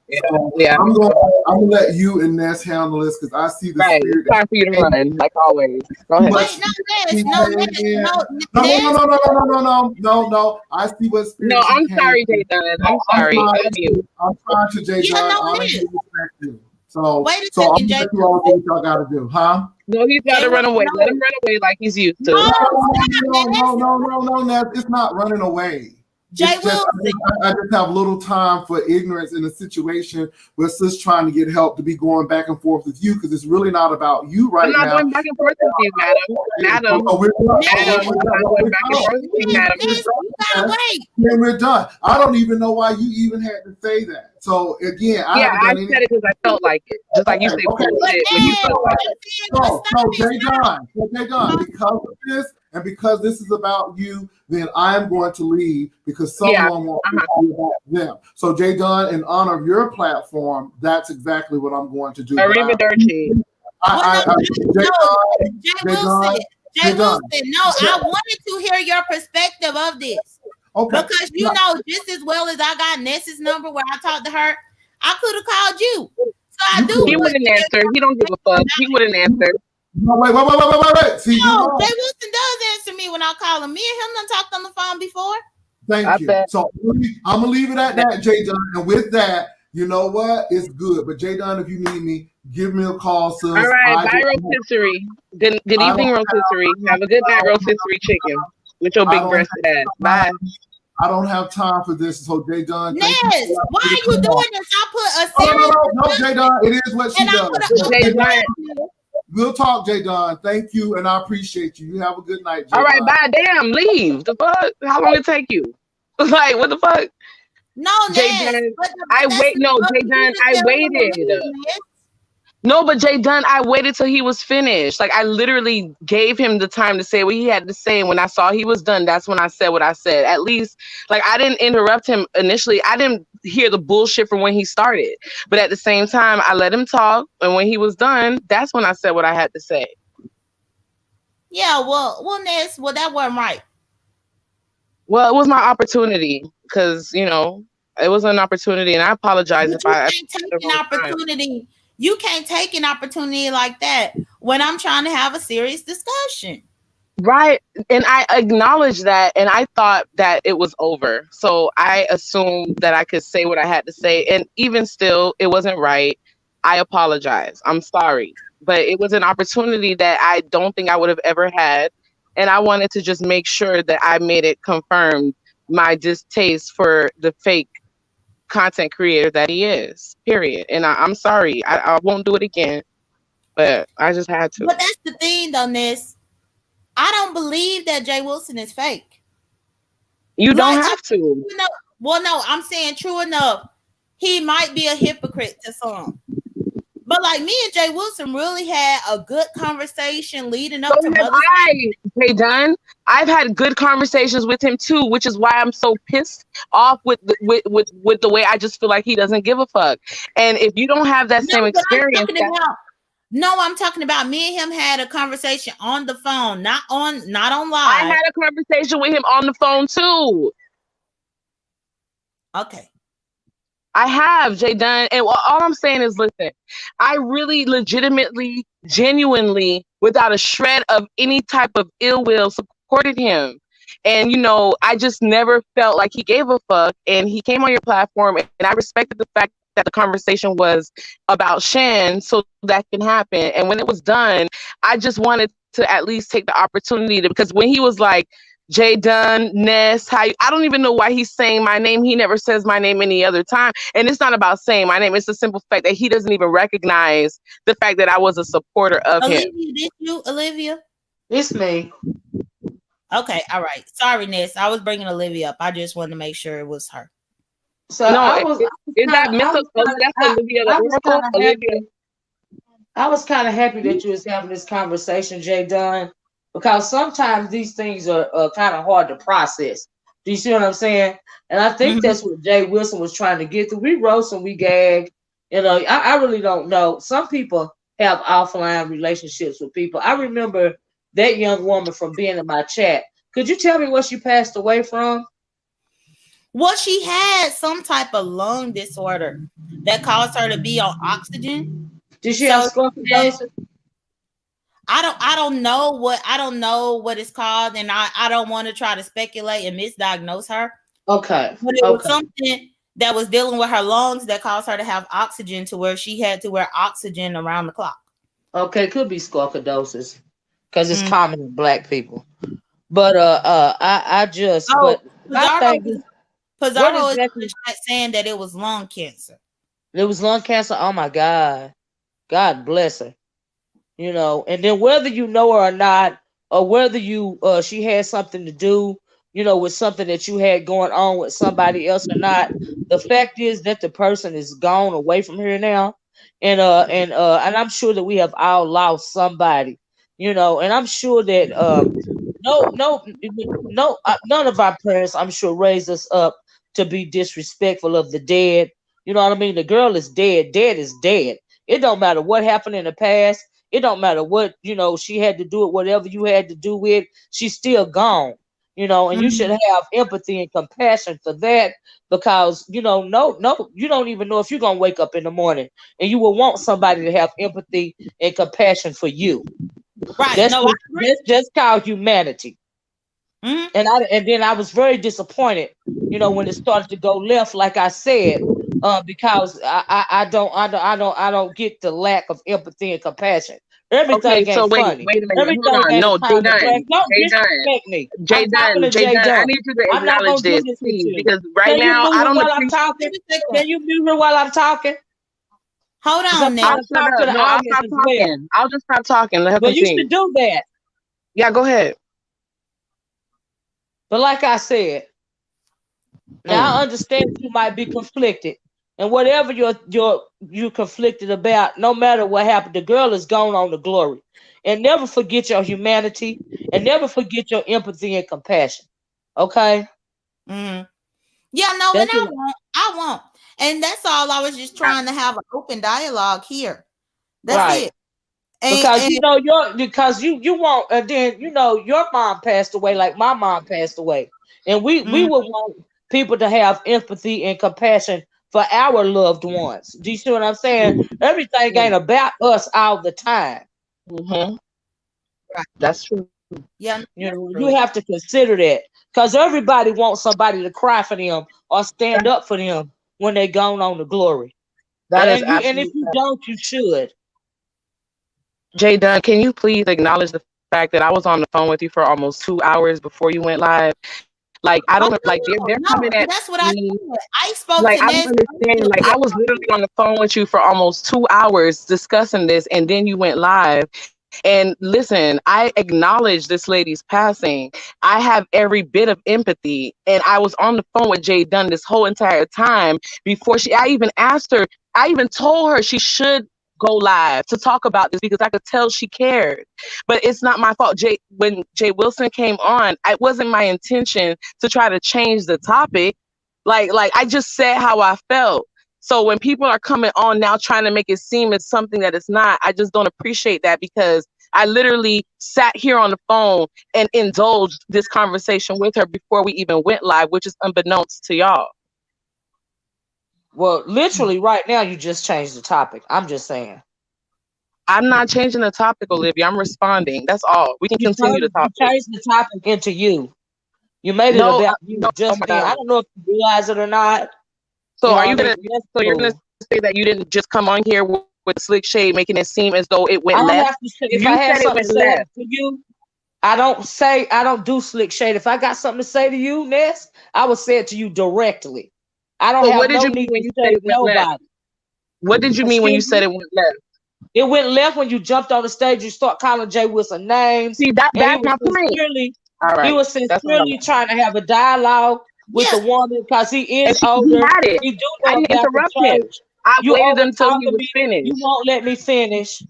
Speaker 3: Yeah.
Speaker 4: I'm gonna let you and Ness handle this because I see the
Speaker 3: Right.
Speaker 4: spirit.
Speaker 3: It's time for you to run, like always. Go ahead.
Speaker 2: Wait, no,
Speaker 4: No. I see what spirit.
Speaker 3: No,
Speaker 4: she
Speaker 3: I'm
Speaker 4: came
Speaker 3: sorry,
Speaker 4: in.
Speaker 3: J.Dunn. I'm sorry.
Speaker 4: I'm trying to J.Dunn.
Speaker 2: Yeah, no,
Speaker 4: Honor
Speaker 2: Ness.
Speaker 4: you, respect you. So,
Speaker 2: Wait a
Speaker 4: so I'm
Speaker 2: second,
Speaker 4: gonna
Speaker 2: Jay.
Speaker 4: let you all do what y'all gotta do, huh?
Speaker 3: No, he's about to run away. Let him run away like he's used to.
Speaker 2: No, stop,
Speaker 4: No, Ness. It's not running away.
Speaker 2: Jay
Speaker 4: It's just
Speaker 2: Wilson.
Speaker 4: I just have little time for ignorance in a situation where sis trying to get help to be going back and forth with you because it's really not about you right
Speaker 3: I'm not
Speaker 4: now.
Speaker 3: going back and forth with you, madam.
Speaker 4: So we're done.
Speaker 3: Madam, I'm not going back and forth with you, madam.
Speaker 4: Then we're done. I don't even know why you even had to say that. So again, I haven't done anything.
Speaker 3: Said it because I felt like it. Just like you say bullshit when you felt like it.
Speaker 4: So J.Dunn, because of this and because this is about you, then I am going to leave because someone wants to talk about them. So J.Dunn, in honor of your platform, that's exactly what I'm going to do.
Speaker 3: Arrivederci.
Speaker 2: Jay Wilson, no, I wanted to hear your perspective of this.
Speaker 4: Okay.
Speaker 2: Because you know, just as well as I got Ness's number where I talked to her, I could have called you. So I do.
Speaker 3: He wouldn't answer. He don't give a fuck. He wouldn't answer.
Speaker 4: No, wait. See,
Speaker 2: no, Jay Wilson does answer me when I call him. Me and him done talked on the phone before.
Speaker 4: Thank you. So I'm gonna leave it at that, J.Dunn. And with that, you know what? It's good. But J.Dunn, if you need me, give me a call, sis.
Speaker 3: All right, bye, rotisserie. Good evening, rotisserie. Have a good night, rotisserie chicken with your big breasted ass. Bye.
Speaker 4: I don't have time for this. So J.Dunn,
Speaker 2: Ness, why are you doing this? I put a serious.
Speaker 4: No, J.Dunn. It is what she does. We'll talk, J.Dunn. Thank you, and I appreciate you. You have a good night, J.Dunn.
Speaker 3: All right, bye. Damn, leave. The fuck? How long it take you? Like, what the fuck?
Speaker 2: No,
Speaker 3: J.Dunn, J.Dunn, I waited. No, but J.Dunn, I waited till he was finished. Like, I literally gave him the time to say what he had to say. And when I saw he was done, that's when I said what I said. At least, like, I didn't interrupt him initially. I didn't hear the bullshit from when he started. But at the same time, I let him talk. And when he was done, that's when I said what I had to say.
Speaker 2: Yeah, well, Ness, that wasn't right.
Speaker 3: Well, it was my opportunity because, you know, it was an opportunity. And I apologize if I
Speaker 2: take an opportunity. You can't take an opportunity like that when I'm trying to have a serious discussion.
Speaker 3: Right. And I acknowledged that and I thought that it was over. So I assumed that I could say what I had to say. And even still, it wasn't right. I apologize. I'm sorry. But it was an opportunity that I don't think I would have ever had. And I wanted to just make sure that I made it confirmed my distaste for the fake content creator that he is, period. And I'm sorry. I won't do it again. But I just had to.
Speaker 2: But that's the thing, though, Ness. I don't believe that Jay Wilson is fake.
Speaker 3: You don't have to.
Speaker 2: Well, no, I'm saying true enough. He might be a hypocrite to some. But like me and Jay Wilson really had a good conversation leading up to Mother's Day.
Speaker 3: J.Dunn, I've had good conversations with him too, which is why I'm so pissed off with the way I just feel like he doesn't give a fuck. And if you don't have that same experience,
Speaker 2: I'm talking about me and him had a conversation on the phone, not on live.
Speaker 3: I had a conversation with him on the phone too.
Speaker 2: Okay.
Speaker 3: I have, J.Dunn, and all I'm saying is, listen, I really legitimately, genuinely, without a shred of any type of ill will, supported him. And, you know, I just never felt like he gave a fuck. And he came on your platform, and I respected the fact that the conversation was about Shan, so that can happen. And when it was done, I just wanted to at least take the opportunity to, because when he was like, J.Dunn, Ness, I don't even know why he's saying my name. He never says my name any other time. And it's not about saying my name. It's the simple fact that he doesn't even recognize the fact that I was a supporter of him.
Speaker 2: Did you, Olivia?
Speaker 5: It's me.
Speaker 2: Okay, all right. Sorry, Ness. I was bringing Olivia up. I just wanted to make sure it was her.
Speaker 5: So I was kind of happy that you was having this conversation, J.Dunn, because sometimes these things are kind of hard to process. Do you see what I'm saying? And I think that's what Jay Wilson was trying to get through. We roast and we gag. You know, I really don't know. Some people have offline relationships with people. I remember that young woman from being in my chat. Could you tell me what she passed away from?
Speaker 2: Well, she had some type of lung disorder that caused her to be on oxygen.
Speaker 5: Did she have
Speaker 2: So
Speaker 5: scoliosis?
Speaker 2: I don't know what it's called, and I don't want to try to speculate and misdiagnose her.
Speaker 5: Okay.
Speaker 2: But it was
Speaker 5: Okay.
Speaker 2: something that was dealing with her lungs that caused her to have oxygen to where she had to wear oxygen around the clock.
Speaker 5: Okay, could be scoliosis because it's
Speaker 2: Mm.
Speaker 5: common in Black people. But I just
Speaker 2: Oh,
Speaker 5: but my thing is, what
Speaker 2: Pizarro is in
Speaker 5: exactly?
Speaker 2: the chat saying that it was lung cancer.
Speaker 5: It was lung cancer. Oh my God, God bless her. You know, and then whether you know her or not, or whether you she had something to do, you know, with something that you had going on with somebody else or not, the fact is that the person is gone away from here now, and I'm sure that we have all lost somebody, you know, and I'm sure that none of our parents, I'm sure, raised us up to be disrespectful of the dead. You know what I mean? The girl is dead. Dead is dead. It don't matter what happened in the past. It don't matter what, you know, she had to do it, whatever you had to do with, she's still gone. You know, and you should have empathy and compassion for that because, you know, no, you don't even know if you're gonna wake up in the morning, and you will want somebody to have empathy and compassion for you.
Speaker 2: Right.
Speaker 5: That's
Speaker 2: No, I agree.
Speaker 5: just called humanity.
Speaker 2: Mhm.
Speaker 5: And then I was very disappointed, you know, when it started to go left, like I said, because I don't get the lack of empathy and compassion.
Speaker 3: Okay,
Speaker 5: Everything
Speaker 3: so
Speaker 5: ain't
Speaker 3: wait,
Speaker 5: funny.
Speaker 3: wait a minute. Hold
Speaker 5: Everything
Speaker 3: on.
Speaker 5: ain't
Speaker 3: No, J
Speaker 5: kind of
Speaker 3: Dunn.
Speaker 5: crack. Don't
Speaker 3: J Dunn.
Speaker 5: disrespect me.
Speaker 3: J
Speaker 5: I'm talking
Speaker 3: Dunn.
Speaker 5: to
Speaker 3: J
Speaker 5: J
Speaker 3: Dunn. I
Speaker 5: Dunn.
Speaker 3: need you to
Speaker 5: I'm not
Speaker 3: acknowledge
Speaker 5: gonna do
Speaker 3: this,
Speaker 5: this with
Speaker 3: please,
Speaker 5: you.
Speaker 3: because right
Speaker 5: Can you
Speaker 3: now
Speaker 5: mute
Speaker 3: I
Speaker 5: her
Speaker 3: don't
Speaker 5: while I'm
Speaker 3: appreciate.
Speaker 5: talking?
Speaker 2: Let me take
Speaker 5: Can
Speaker 2: that.
Speaker 5: you mute her while I'm talking?
Speaker 2: Hold
Speaker 5: Because
Speaker 2: on,
Speaker 5: I'm
Speaker 2: Ness.
Speaker 5: trying
Speaker 3: I'll
Speaker 5: to
Speaker 3: shut
Speaker 5: talk to
Speaker 3: up.
Speaker 5: the
Speaker 3: No, I'll
Speaker 5: audience
Speaker 3: stop
Speaker 5: as well.
Speaker 3: talking. I'll just stop talking. Let her
Speaker 5: Well, you should
Speaker 3: continue.
Speaker 5: do that.
Speaker 3: Yeah, go ahead.
Speaker 5: But like I said, now I
Speaker 3: Mm.
Speaker 5: understand you might be conflicted, and whatever you're conflicted about, no matter what happened, the girl is gone on to glory. And never forget your humanity, and never forget your empathy and compassion. Okay,
Speaker 2: Mm. Yeah, no, and
Speaker 5: that's
Speaker 2: I
Speaker 5: it.
Speaker 2: won't. I won't. And that's all. I was just trying to have an open dialogue here. That's
Speaker 5: Right.
Speaker 2: it. And,
Speaker 5: Because you
Speaker 2: and
Speaker 5: know you want, and then you know your mom passed away like my mom passed away, and we
Speaker 2: mm,
Speaker 5: would want people to have empathy and compassion for our loved ones. Do you see what I'm saying? Everything ain't about us all the time.
Speaker 3: Mm-hmm.
Speaker 2: right.
Speaker 3: That's true.
Speaker 2: Yeah, no,
Speaker 5: You
Speaker 2: that's
Speaker 5: know, you
Speaker 2: true.
Speaker 5: have to consider that because everybody wants somebody to cry for them or stand
Speaker 3: That,
Speaker 5: up for them when they gone on to glory.
Speaker 3: that is
Speaker 5: And if
Speaker 3: absolutely.
Speaker 5: you don't, you should.
Speaker 3: J Dunn, can you please acknowledge the fact that I was on the phone with you for almost 2 hours before you went live? Like I
Speaker 2: Oh
Speaker 3: don't like they're
Speaker 2: no,
Speaker 3: coming
Speaker 2: no, and
Speaker 3: at
Speaker 2: that's what I
Speaker 3: me.
Speaker 2: said. I spoke
Speaker 3: Like
Speaker 2: to
Speaker 3: I don't
Speaker 2: Ness
Speaker 3: understand. Like
Speaker 2: immediately.
Speaker 3: I was literally on the phone with you for almost 2 hours discussing this, and then you went live. And listen, I acknowledge this lady's passing. I have every bit of empathy, and I was on the phone with J Dunn this whole entire time before she. I even asked her. I even told her she should go live to talk about this because I could tell she cared. But it's not my fault. When Jay Wilson came on, it wasn't my intention to try to change the topic. Like I just said how I felt. So when people are coming on now trying to make it seem as something that it's not, I just don't appreciate that because I literally sat here on the phone and indulged this conversation with her before we even went live, which is unbeknownst to y'all.
Speaker 5: Well, literally right now you just changed the topic. I'm just saying.
Speaker 3: I'm not changing the topic, Olivia. I'm responding. That's all. We can continue the
Speaker 5: You
Speaker 3: topic.
Speaker 5: changed the topic into you. You made it
Speaker 3: No,
Speaker 5: about you
Speaker 3: no, oh
Speaker 5: just
Speaker 3: my
Speaker 5: then.
Speaker 3: God.
Speaker 5: I don't know if you realize it or not.
Speaker 3: So
Speaker 5: You know
Speaker 3: are
Speaker 5: what I
Speaker 3: you
Speaker 5: mean?
Speaker 3: gonna?
Speaker 5: That's
Speaker 3: So you're gonna
Speaker 5: cool.
Speaker 3: say that you didn't just come on here with slick shade, making it seem as though it
Speaker 5: I
Speaker 3: went
Speaker 5: don't
Speaker 3: left?
Speaker 5: have to say if
Speaker 3: You
Speaker 5: I had
Speaker 3: said it
Speaker 5: something to
Speaker 3: went
Speaker 5: say
Speaker 3: left.
Speaker 5: to you. I don't do slick shade. If I got something to say to you, Ness, I would say it to you directly. I don't
Speaker 3: So
Speaker 5: have
Speaker 3: what did
Speaker 5: no
Speaker 3: you mean
Speaker 5: need
Speaker 3: when
Speaker 5: to
Speaker 3: you
Speaker 5: say
Speaker 3: said
Speaker 5: to
Speaker 3: it went left?
Speaker 5: nobody.
Speaker 3: What did you mean when you
Speaker 5: Excuse
Speaker 3: said
Speaker 5: me.
Speaker 3: it went left?
Speaker 5: It went left when you jumped on the stage. You start calling Jay Wilson names,
Speaker 3: See, that
Speaker 5: and
Speaker 3: that's my point. All
Speaker 5: he
Speaker 3: right,
Speaker 5: was
Speaker 3: that's all I
Speaker 5: sincerely
Speaker 3: want.
Speaker 5: trying to have a dialogue with
Speaker 2: Yeah,
Speaker 5: the woman because he
Speaker 3: And
Speaker 5: is
Speaker 3: he
Speaker 5: older.
Speaker 3: had it.
Speaker 5: He do
Speaker 3: I
Speaker 5: know
Speaker 3: didn't
Speaker 5: about the
Speaker 3: interrupt him.
Speaker 5: church.
Speaker 3: I
Speaker 5: You
Speaker 3: waited
Speaker 5: over
Speaker 3: until he
Speaker 5: talking
Speaker 3: was
Speaker 5: me. You
Speaker 3: finished.
Speaker 5: won't let me finish.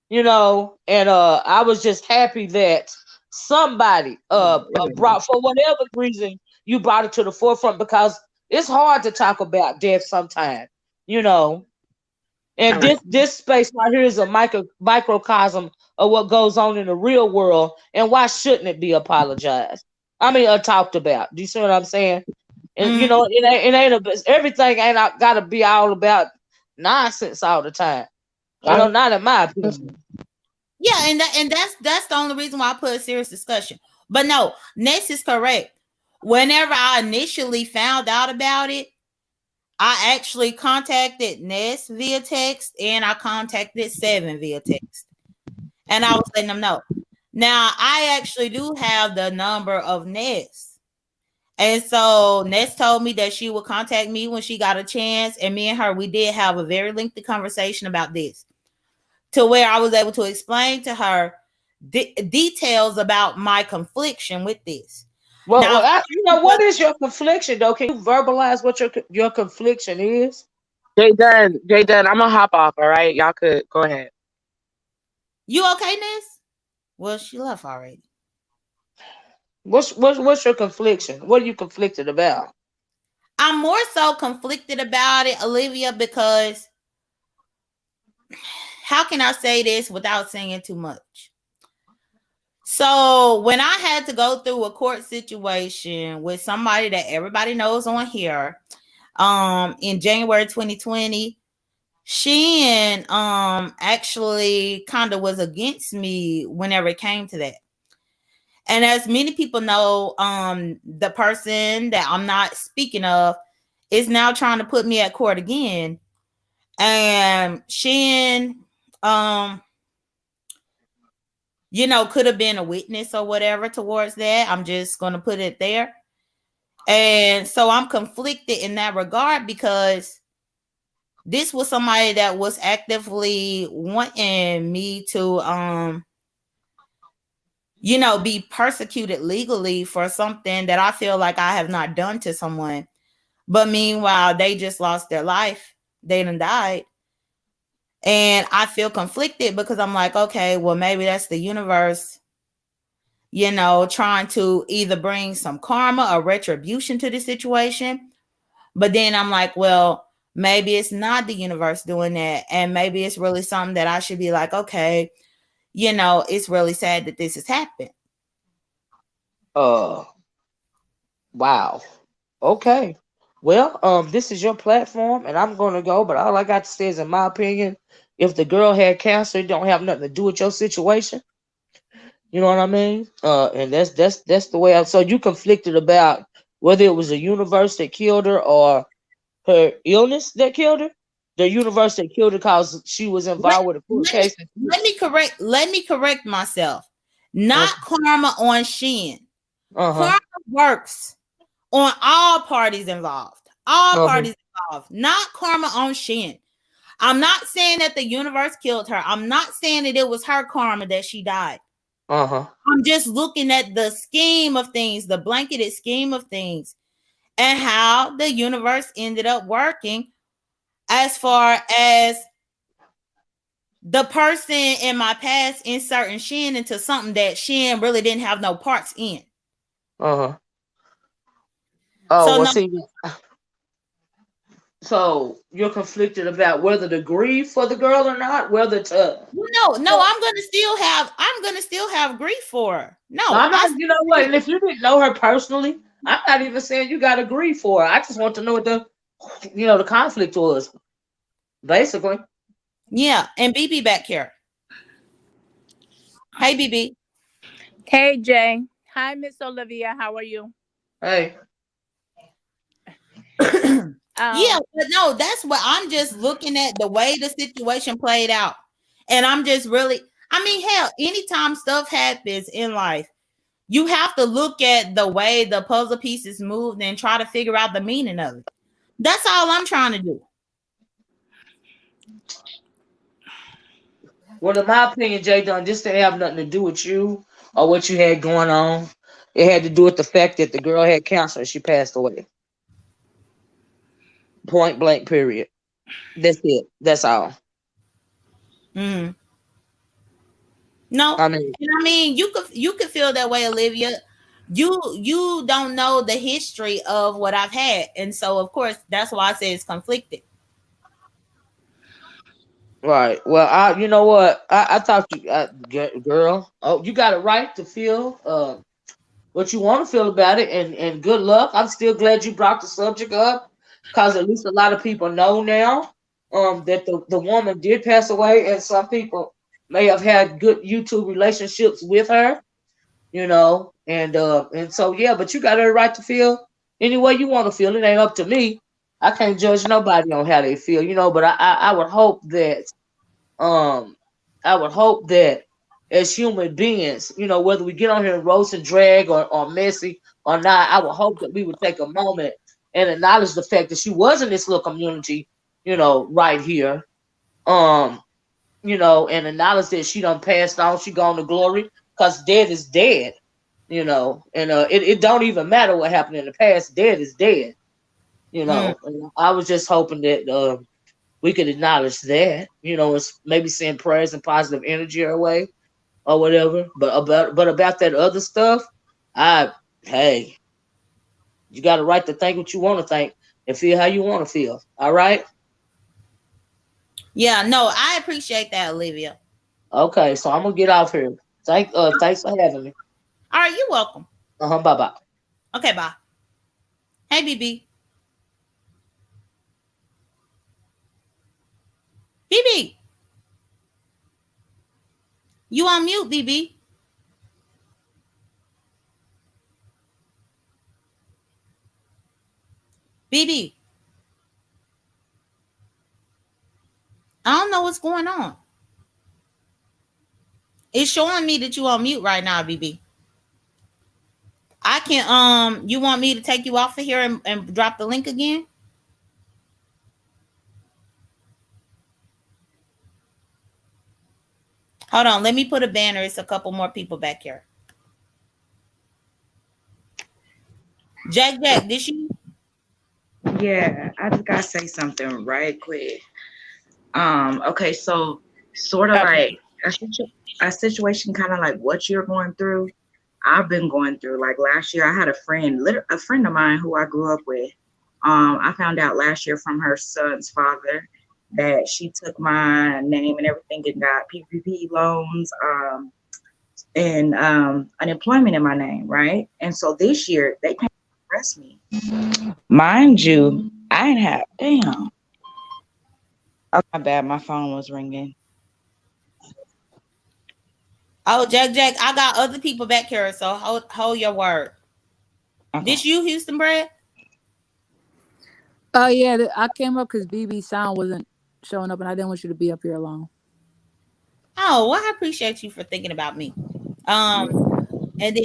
Speaker 5: You know, and I was just happy that somebody brought, for whatever reason, you brought it to the forefront because it's hard to talk about death sometimes. You know,
Speaker 3: All
Speaker 5: and
Speaker 3: right.
Speaker 5: this space right here is a microcosm of what goes on in the real world, and why shouldn't it be apologized? I mean, talked about. Do you see what I'm saying? And you know, everything ain't got to be all about nonsense all the time. You know, not in my opinion.
Speaker 2: Yeah, and that's the only reason why I put a serious discussion. But no, Ness is correct. Whenever I initially found out about it, I actually contacted Ness via text and I contacted Seven via text. And I was letting them know. Now, I actually do have the number of Ness. And so Ness told me that she would contact me when she got a chance. And me and her, we did have a very lengthy conversation about this, to where I was able to explain to her details about my confliction with this.
Speaker 5: Well, what is your confliction though? Can you verbalize what your confliction is?
Speaker 3: J.Dunn, I'm gonna hop off. All right, y'all could go ahead.
Speaker 2: You okay, Ness? Well, she left already.
Speaker 5: What's your confliction? What are you conflicted about?
Speaker 2: I'm more so conflicted about it, Olivia, because how can I say this without saying too much? So when I had to go through a court situation with somebody that everybody knows on here, in January 2020, Shin actually kind of was against me whenever it came to that. And as many people know, the person that I'm not speaking of is now trying to put me at court again. And Shin, could have been a witness or whatever towards that. I'm just going to put it there. And so I'm conflicted in that regard because this was somebody that was actively wanting me to, be persecuted legally for something that I feel like I have not done to someone. But meanwhile, they just lost their life. They done died. And I feel conflicted because I'm like, okay, well, maybe that's the universe, trying to either bring some karma or retribution to the situation. But then I'm like, well, maybe it's not the universe doing that. And maybe it's really something that I should be like, okay, it's really sad that this has happened.
Speaker 5: Wow. Okay. Well, this is your platform and I'm gonna go, but all I got to say is in my opinion, if the girl had cancer, it don't have nothing to do with your situation. You know what I mean? And that's the way so you conflicted about whether it was the universe that killed her or her illness that killed her. The universe that killed her because she was involved with a court case.
Speaker 2: Let me correct myself. Not karma on Shin. Karma works on all parties involved. All parties involved. Not karma on Shin. I'm not saying that the universe killed her. I'm not saying that it was her karma that she died. I'm just looking at the scheme of things, the blanketed scheme of things, and how the universe ended up working as far as the person in my past inserting Shin into something that Shin really didn't have no parts in.
Speaker 5: Oh,
Speaker 2: so
Speaker 5: so you're conflicted about whether to grieve for the girl or not, whether to
Speaker 2: no, I'm gonna still have grief for her. No,
Speaker 5: I'm not, you know what? And if you didn't know her personally, I'm not even saying you gotta grieve for her. I just want to know what the conflict was. Basically.
Speaker 2: Yeah, and BB back here. Hey BB.
Speaker 6: Hey Jay. Hi Miss Olivia. How are you?
Speaker 5: Hey.
Speaker 2: Yeah, but no, that's what I'm just looking at the way the situation played out. And I'm just really, hell, anytime stuff happens in life, you have to look at the way the puzzle pieces moved and try to figure out the meaning of it. That's all I'm trying to do.
Speaker 5: Well, in my opinion, J.Dunn, this didn't have nothing to do with you or what you had going on. It had to do with the fact that the girl had cancer and she passed away. Point blank, period. That's it. That's all.
Speaker 2: No, I mean you could feel that way, Olivia. You don't know the history of what I've had, and so of course that's why I say it's conflicted.
Speaker 5: Right. Well, you know what? I thought you, girl. Oh, you got a right to feel what you want to feel about it, and good luck. I'm still glad you brought the subject up, because at least a lot of people know now that the woman did pass away, and some people may have had good YouTube relationships with her, and so yeah, but you got every right to feel any way you want to feel. It ain't up to me. I can't judge nobody on how they feel, but I would hope that um, I would hope that as human beings, whether we get on here and roast and drag or messy or not, I would hope that we would take a moment and acknowledge the fact that she was in this little community, right here. Um, and acknowledge that she done passed on, she gone to glory, because dead is dead, and it don't even matter what happened in the past, dead is dead,
Speaker 2: Mm.
Speaker 5: And I was just hoping that we could acknowledge that, and maybe send prayers and positive energy our way or whatever. But about that other stuff, I hey, you got a right to think what you want to think and feel how you want to feel. All right.
Speaker 2: Yeah, no, I appreciate that, Olivia.
Speaker 5: Okay, so I'm gonna get off here. Thanks for having me.
Speaker 2: All right, you're welcome.
Speaker 5: Bye bye.
Speaker 2: Okay, bye. Hey, BB. BB, you on mute, BB. BB, I don't know what's going on. It's showing me that you on mute right now, BB. I can you want me to take you off of here and drop the link again? Hold on, let me put a banner. It's a couple more people back here. Jack, did you?
Speaker 7: Yeah, I just gotta say something right quick. Okay, so sort of like
Speaker 2: Okay.
Speaker 7: a situation kind of like what you're going through. I've been going through. Like last year, I had a friend of mine who I grew up with. I found out last year from her son's father that she took my name and everything and got PPP loans, and unemployment in my name, right? And so this year they came to arrest me. Mind you, I didn't have damn. Oh, my bad, my phone was ringing.
Speaker 2: Oh, Jack, I got other people back here, so hold your word.
Speaker 7: Okay.
Speaker 2: This you, Houston Brad?
Speaker 6: Oh yeah, I came up because BB sound wasn't showing up, and I didn't want you to be up here alone.
Speaker 2: Oh, well, I appreciate you for thinking about me. And then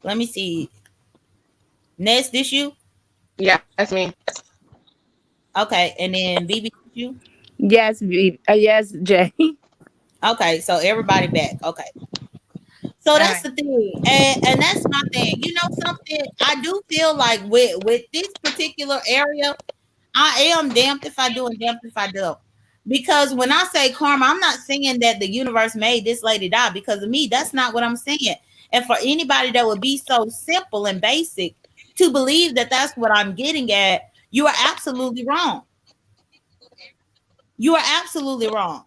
Speaker 2: let me see. Ness, this you?
Speaker 3: Yeah, that's me.
Speaker 2: Okay, and then BB, you?
Speaker 6: Yes, yes, Jay.
Speaker 2: Okay, so everybody back. Okay. So
Speaker 7: All
Speaker 2: that's
Speaker 7: right.
Speaker 2: the thing. And that's my thing. You know something? I do feel like with this particular area, I am damned if I do and damned if I don't. Because when I say karma, I'm not saying that the universe made this lady die because of me. That's not what I'm saying. And for anybody that would be so simple and basic to believe that that's what I'm getting at, you are absolutely wrong. You are absolutely wrong.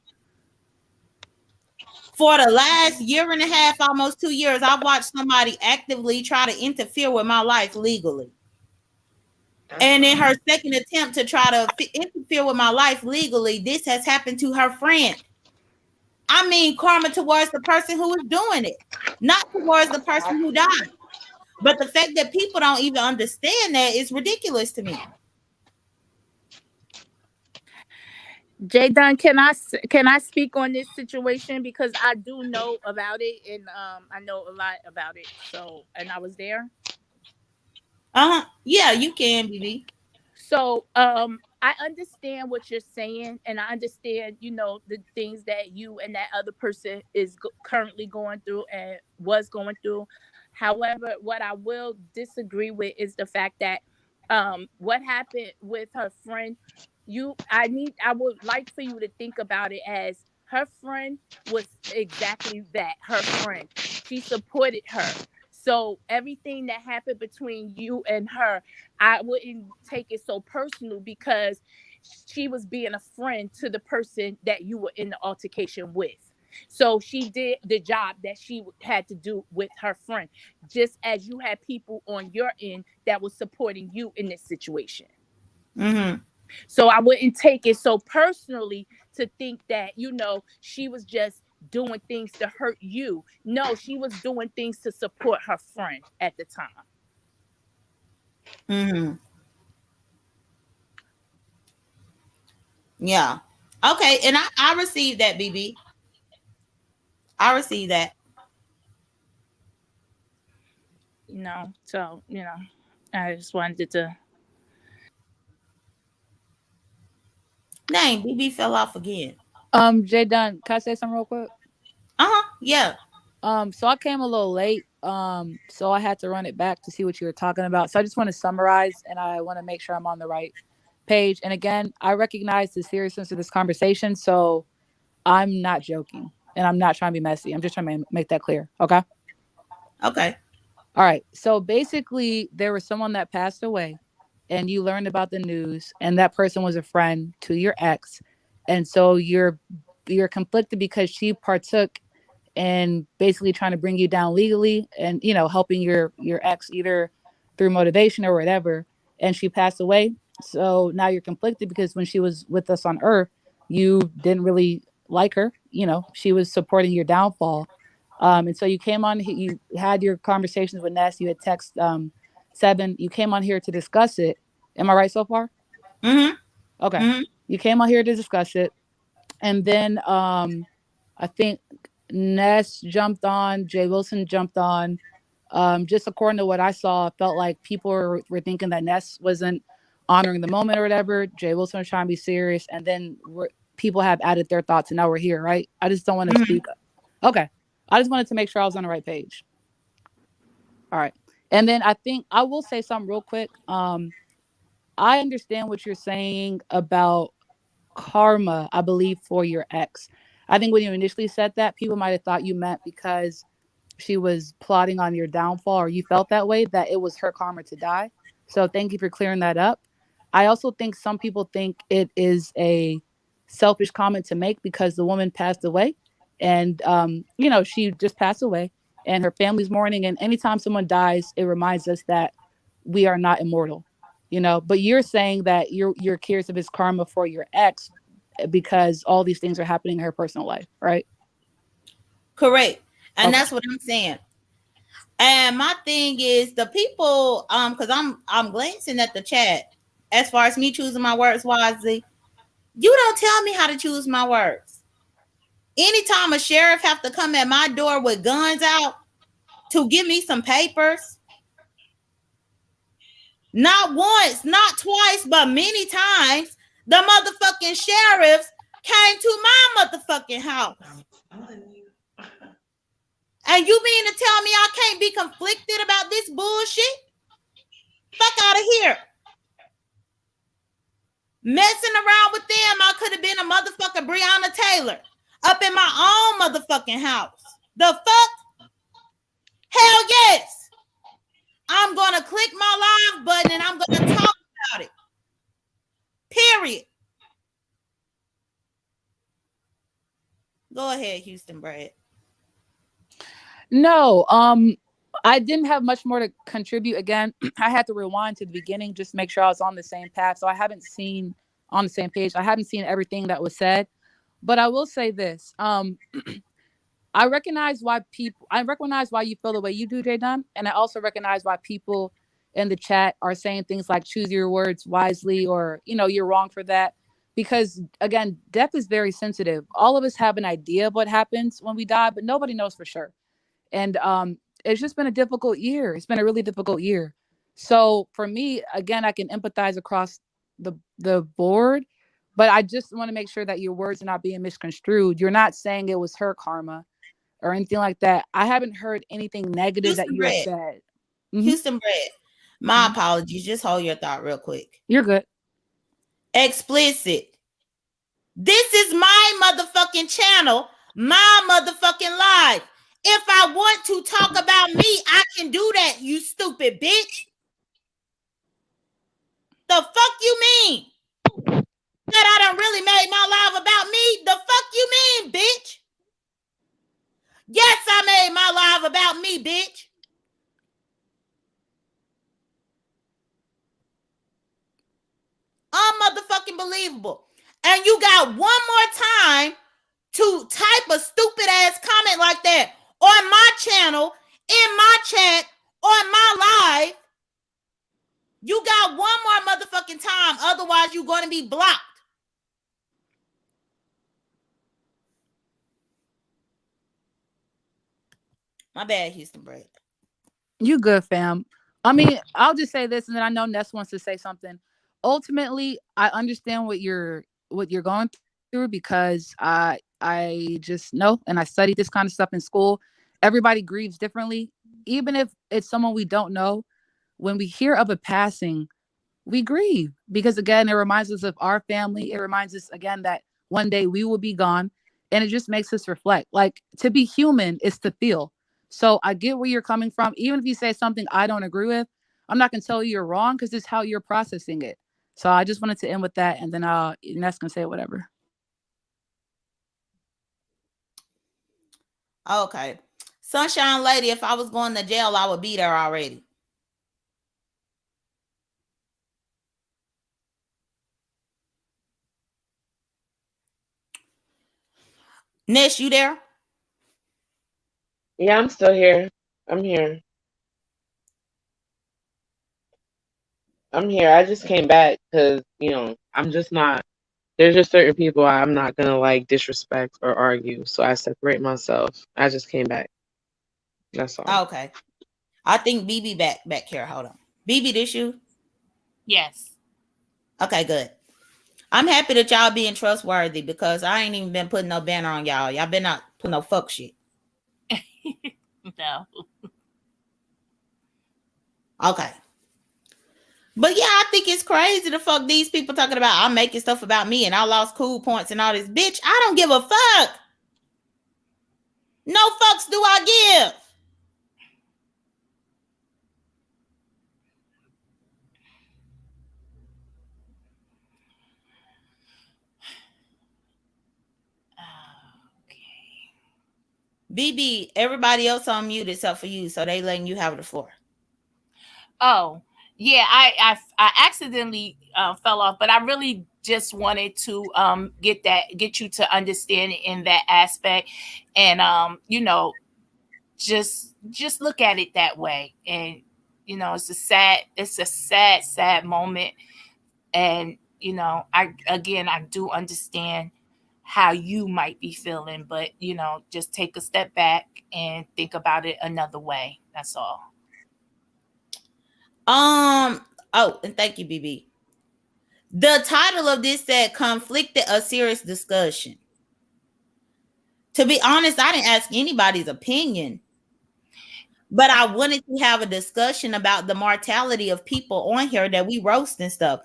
Speaker 2: For the last year and a half, almost 2 years, I've watched somebody actively try to interfere with my life legally. And in her second attempt to try to interfere with my life legally, this has happened to her friend. I mean, karma towards the person who is doing it, not towards the person who died. But the fact that people don't even understand that is ridiculous to me.
Speaker 6: J.Dunn, can I speak on this situation because I do know about it and I know a lot about it. So and I was there.
Speaker 2: Yeah, you can, BB.
Speaker 6: So I understand what you're saying and I understand, the things that you and that other person is currently going through and was going through. However, what I will disagree with is the fact that what happened with her friend, I would like for you to think about it as her friend was exactly that, her friend. She supported her. So everything that happened between you and her, I wouldn't take it so personal because she was being a friend to the person that you were in the altercation with. So she did the job that she had to do with her friend, just as you had people on your end that was supporting you in this situation.
Speaker 2: Mm-hmm.
Speaker 6: So I wouldn't take it so personally to think that, she was just doing things to hurt you. No, she was doing things to support her friend at the time.
Speaker 2: Mm-hmm. Yeah. Okay. And I received that, BB. I received that.
Speaker 6: So, I just wanted to.
Speaker 2: Dang, BB fell off again.
Speaker 8: J.Dunn, can I say something real quick?
Speaker 2: Uh-huh. Yeah.
Speaker 8: So I came a little late. So I had to run it back to see what you were talking about. So I just want to summarize, and I want to make sure I'm on the right page. And again, I recognize the seriousness of this conversation, so I'm not joking, and I'm not trying to be messy. I'm just trying to make that clear. Okay.
Speaker 2: Okay.
Speaker 8: All right. So basically, there was someone that passed away, and you learned about the news, and that person was a friend to your ex, and so you're conflicted because she partook in basically trying to bring you down legally, and helping your ex either through motivation or whatever, and she passed away. So now you're conflicted because when she was with us on Earth, you didn't really like her. She was supporting your downfall. And so you came on, you had your conversations with Ness, you had text Seven, you came on here to discuss it. Am I right so far?
Speaker 2: Mm-hmm.
Speaker 8: Okay.
Speaker 2: Mm-hmm.
Speaker 8: You came on here to discuss it. And then I think Ness jumped on, Jay Wilson jumped on. Just according to what I saw, it felt like people were thinking that Ness wasn't honoring the moment or whatever. Jay Wilson was trying to be serious. And then people have added their thoughts, and now we're here, right? I just don't want to speak. Okay. I just wanted to make sure I was on the right page. All right. And then I think I will say something real quick. I understand what you're saying about karma, I believe, for your ex. I think when you initially said that, people might have thought you meant because she was plotting on your downfall, or you felt that way, that it was her karma to die. So thank you for clearing that up. I also think some people think it is a selfish comment to make because the woman passed away, and she just passed away, and her family's mourning. And anytime someone dies, it reminds us that we are not immortal. But you're saying that you're curious of his karma for your ex because all these things are happening in her personal life, right?
Speaker 2: Correct. And
Speaker 8: Okay.
Speaker 2: that's what I'm saying. And my thing is the people, because I'm glancing at the chat as far as me choosing my words wisely. You don't tell me how to choose my words. Anytime a sheriff have to come at my door with guns out to give me some papers, not once, not twice, but many times, the motherfucking sheriffs came to my motherfucking house. And you mean to tell me I can't be conflicted about this bullshit? Fuck out of here. Messing around with them, I could have been a motherfucking Breonna Taylor up in my own motherfucking house. The fuck? Hell yes. I'm going to click my live button and I'm going to talk about it. Period. Go ahead, Houston Brad.
Speaker 8: No, I didn't have much more to contribute. Again, I had to rewind to the beginning just to make sure I was on the same path. So I haven't seen on the same page. I haven't seen everything that was said, but I will say this. I recognize why you feel the way you do, J.Dunn. And I also recognize why people in the chat are saying things like choose your words wisely, or, you're wrong for that. Because again, death is very sensitive. All of us have an idea of what happens when we die, but nobody knows for sure. And it's just been a difficult year. It's been a really difficult year. So for me, again, I can empathize across the board, but I just want to make sure that your words are not being misconstrued. You're not saying it was her karma or anything like that. I haven't heard anything negative
Speaker 2: Houston
Speaker 8: that you
Speaker 2: Brad.
Speaker 8: have said. Mm-hmm.
Speaker 2: Houston Brad. My apologies. Just hold your thought real quick.
Speaker 8: You're good.
Speaker 2: Explicit. This is my motherfucking channel, my motherfucking live. If I want to talk about me, I can do that, you stupid bitch. The fuck you mean? That I done really made my live about me? The fuck you mean, bitch? and you got one more time to type a stupid ass comment like that on my channel, in my chat, on my live, you got one more motherfucking time. Otherwise, you're going to be blocked. My bad, Houston Bread.
Speaker 8: You good, fam. I mean, I'll just say this, and then I know Ness wants to say something. Ultimately, I understand what you're going through because I just know, and I studied this kind of stuff in school. Everybody grieves differently, even if it's someone we don't know. When we hear of a passing, we grieve because again, it reminds us of our family. It reminds us again that one day we will be gone, and it just makes us reflect. Like, to be human is to feel. So I get where you're coming from. Even if you say something I don't agree with, I'm not gonna tell you you're wrong because it's how you're processing it. So I just wanted to end with that, and then Ness can say whatever.
Speaker 2: Okay. Sunshine Lady, if I was going to jail, I would be there already. Ness, you there?
Speaker 3: Yeah, I'm still here. I'm here. I'm here. I just came back because, I'm just not, there's just certain people I'm not going to like disrespect or argue. So I separate myself. I just came back. That's all.
Speaker 2: Okay. I think BB back here. Hold on. BB, this you?
Speaker 6: Yes.
Speaker 2: Okay, good. I'm happy that y'all being trustworthy because I ain't even been putting no banner on y'all. Y'all been not putting no fuck shit.
Speaker 6: No.
Speaker 2: Okay. But yeah, I think it's crazy the fuck these people talking about I'm making stuff about me and I lost cool points and all this. Bitch, I don't give a fuck. No fucks do I give. Okay. BB, everybody else on mute except for you, so they letting you have the floor.
Speaker 6: Oh, yeah, I accidentally fell off, but I really just wanted to get you to understand it in that aspect, and just look at it that way. And it's a sad moment. And I do understand how you might be feeling, but just take a step back and think about it another way. That's all.
Speaker 2: Oh, and thank you, BB. The title of this said conflicted a serious discussion. To be honest, I didn't ask anybody's opinion, but I wanted to have a discussion about the mortality of people on here that we roast and stuff.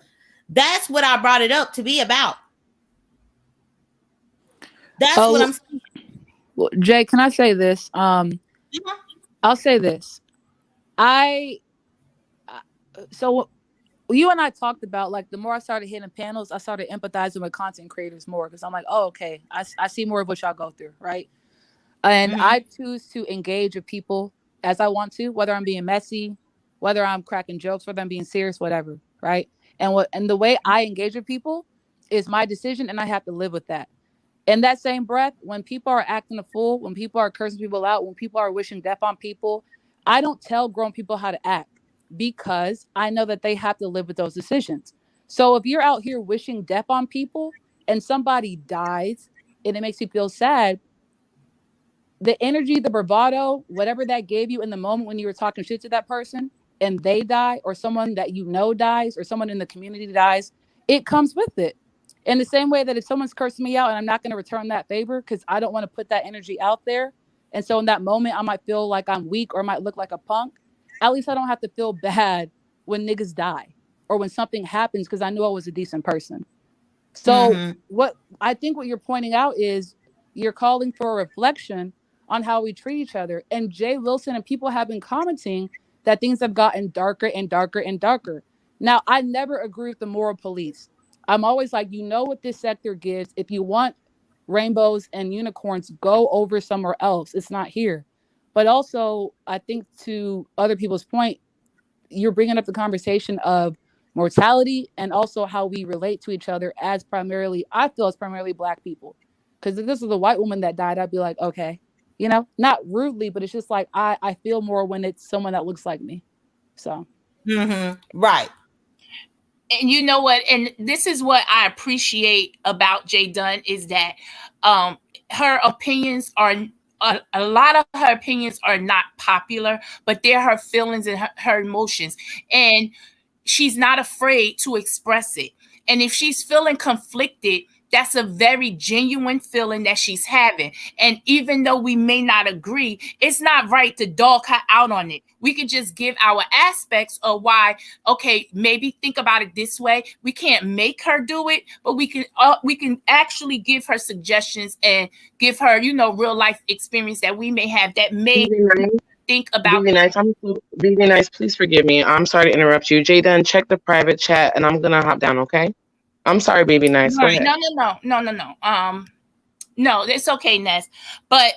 Speaker 2: That's what I brought it up to be about. That's what
Speaker 8: Oh,
Speaker 2: I'm saying.
Speaker 8: well, Jay, can I say this?
Speaker 2: Mhm.
Speaker 8: I'll say this. I so you and I talked about, like, the more I started hitting panels, I started empathizing with content creators more because I'm like, oh, okay, I see more of what y'all go through, right? And
Speaker 2: Mhm.
Speaker 8: I choose to engage with people as I want to, whether I'm being messy, whether I'm cracking jokes, whether I'm being serious, whatever, right? And the way I engage with people is my decision, and I have to live with that. In that same breath, when people are acting a fool, when people are cursing people out, when people are wishing death on people, I don't tell grown people how to act because I know that they have to live with those decisions. So if you're out here wishing death on people and somebody dies and it makes you feel sad, the energy, the bravado, whatever that gave you in the moment when you were talking shit to that person and they die, or someone that you know dies, or someone in the community dies, it comes with it. In the same way that if someone's cursing me out and I'm not going to return that favor because I don't want to put that energy out there. And so in that moment, I might feel like I'm weak or might look like a punk. At least I don't have to feel bad when niggas die or when something happens because I knew I was a decent person. So
Speaker 2: Mhm.
Speaker 8: what I think you're pointing out is you're calling for a reflection on how we treat each other. And Jay Wilson and people have been commenting that things have gotten darker and darker and darker. Now, I never agree with the moral police. I'm always like, what this sector gives. If you want rainbows and unicorns, go over somewhere else. It's not here. But also, I think to other people's point, you're bringing up the conversation of mortality, and also how we relate to each other as primarily, I feel, as primarily Black people. Because if this was a white woman that died, I'd be like, okay, you know, not rudely, but it's just like I feel more when it's someone that looks like me. So
Speaker 2: right.
Speaker 6: And you know what? And this is what I appreciate about J.Dunn is that her opinions are a lot of her opinions are not popular, but they're her feelings and her emotions. And she's not afraid to express it. And if she's feeling conflicted, that's a very genuine feeling that she's having. And even though we may not agree, it's not right to dog her out on it. We can just give our aspects of why, okay, maybe think about it this way. We can't make her do it, but we can actually give her suggestions and give her, you know, real life experience that we may have that may think about.
Speaker 3: BB Nice, please forgive me. I'm sorry to interrupt you. J.Dunn, check the private chat and I'm gonna hop down, okay? I'm sorry, BB Nice. Go ahead.
Speaker 6: No. No, it's okay, Ness. But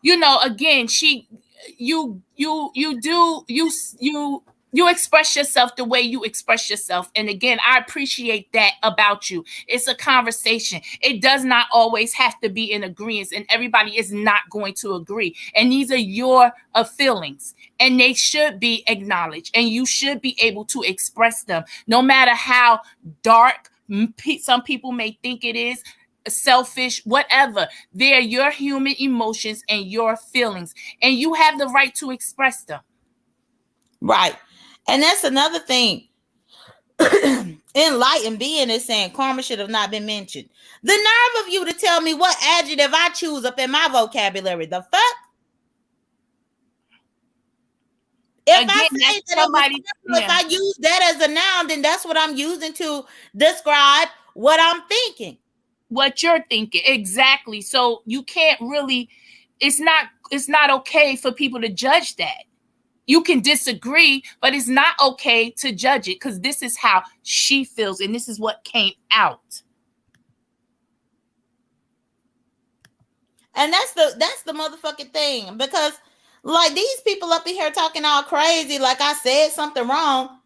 Speaker 6: you know, again, you express yourself the way you express yourself. And again, I appreciate that about you. It's a conversation. It does not always have to be in agreement, and everybody is not going to agree. And these are your feelings, and they should be acknowledged, and you should be able to express them, no matter how dark some people may think it is, selfish, whatever. They're your human emotions and your feelings, and you have the right to express them.
Speaker 2: Right. And that's another thing. Enlightened being is saying karma should have not been mentioned. The nerve of you to tell me what adjective I choose up in my vocabulary. The fuck? If I say that somebody, if I use that as a noun, then that's what I'm using to describe what I'm thinking.
Speaker 6: What you're thinking. Exactly. So you can't really, it's not okay for people to judge that. You can disagree, but it's not okay to judge it, because this is how she feels and this is what came out.
Speaker 2: And that's the motherfucking thing, because like these people up in here talking all crazy like I said something wrong,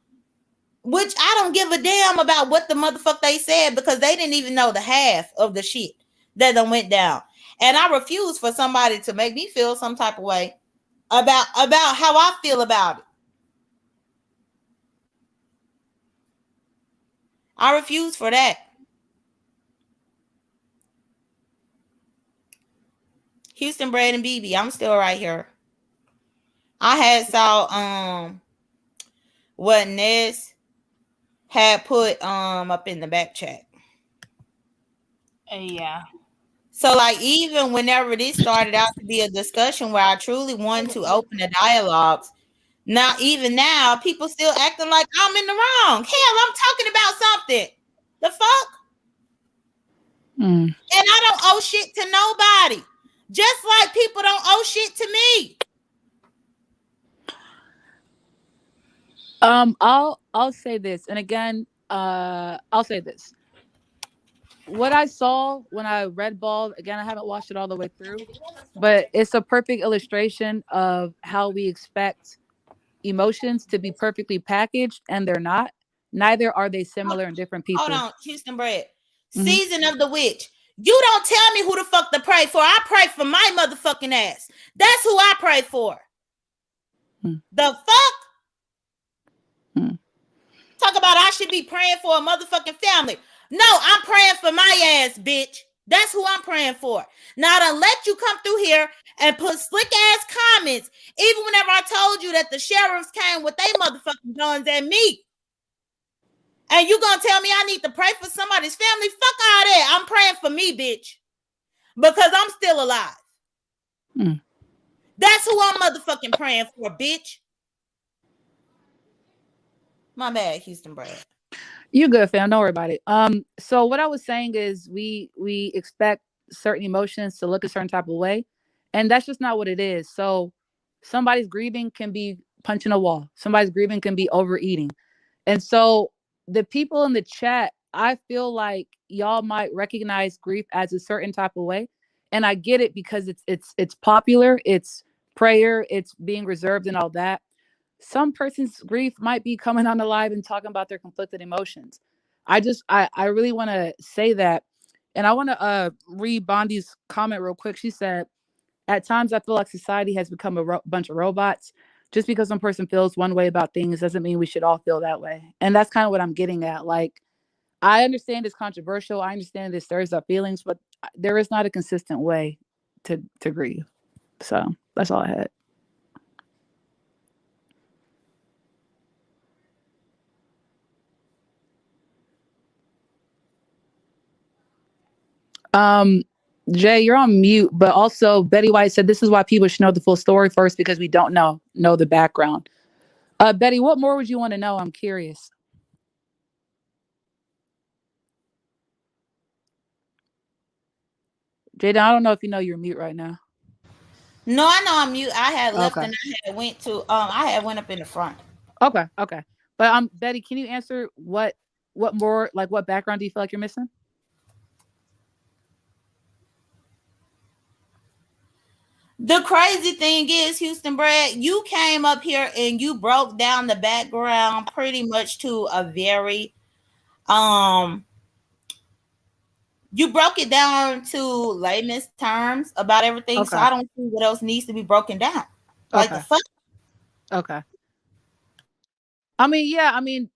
Speaker 2: which I don't give a damn about what the motherfuck they said, because they didn't even know the half of the shit that done went down. And I refuse for somebody to make me feel some type of way about how I feel about it. I refuse for that. Houston, Brad, and BB, I'm still right here. I had saw what Ness had put up in the back chat.
Speaker 6: Yeah.
Speaker 2: So like even whenever this started out to be a discussion where I truly wanted to open the dialogues, now even now people still acting like I'm in the wrong. Hell, I'm talking about something. The fuck? And I don't owe shit to nobody. Just like people don't owe shit to me.
Speaker 8: I'll say this, and again, I'll say this. What I saw when I read Ball, again, I haven't watched it all the way through, but it's a perfect illustration of how we expect emotions to be perfectly packaged, and they're not. Neither are they similar in different people.
Speaker 2: Hold on, Houston Bread. Season of the Witch. You don't tell me who the fuck to pray for. I pray for my motherfucking ass. That's who I pray for. The fuck? Talk about I should be praying for a motherfucking family. No, I'm praying for my ass, bitch. That's who I'm praying for. Now, to let you come through here and put slick ass comments, even whenever I told you that the sheriffs came with their motherfucking guns at me. And you gonna tell me I need to pray for somebody's family? Fuck all that. I'm praying for me, bitch. Because I'm still alive. That's who I'm motherfucking praying for, bitch. My bad, Houston Brad.
Speaker 8: You good, fam. Don't worry about it. So what I was saying is we expect certain emotions to look a certain type of way, and that's just not what it is. So somebody's grieving can be punching a wall. Somebody's grieving can be overeating. And so the people in the chat, I feel like y'all might recognize grief as a certain type of way. And I get it, because it's popular, it's prayer, it's being reserved and all that. some person's grief might be coming on the live and talking about their conflicted emotions. I really want to say that. And I want to read Bondi's comment real quick. She said, at times I feel like society has become a bunch of robots. Just because one person feels one way about things doesn't mean we should all feel that way. And that's kind of what I'm getting at. Like, I understand it's controversial. I understand this stirs up feelings, but there is not a consistent way to grieve. So that's all I had. Um, Jay, you're on mute, but also Betty White said this is why people should know the full story first because we don't know the background. Betty, what more would you want to know? I'm curious. J.Dunn, I don't know if you know you're mute right now.
Speaker 2: No, I know I'm mute. I had left
Speaker 8: Okay.
Speaker 2: and I had went up in the front.
Speaker 8: Okay. But Betty, can you answer what more, like, what background do you feel like you're missing?
Speaker 2: The crazy thing is, Houston Brad, you came up here and you broke down the background pretty much to a very you broke it down to layman's terms about everything.
Speaker 8: Okay.
Speaker 2: So I don't see what else needs to be broken down. Like the fuck.
Speaker 8: Okay. I mean,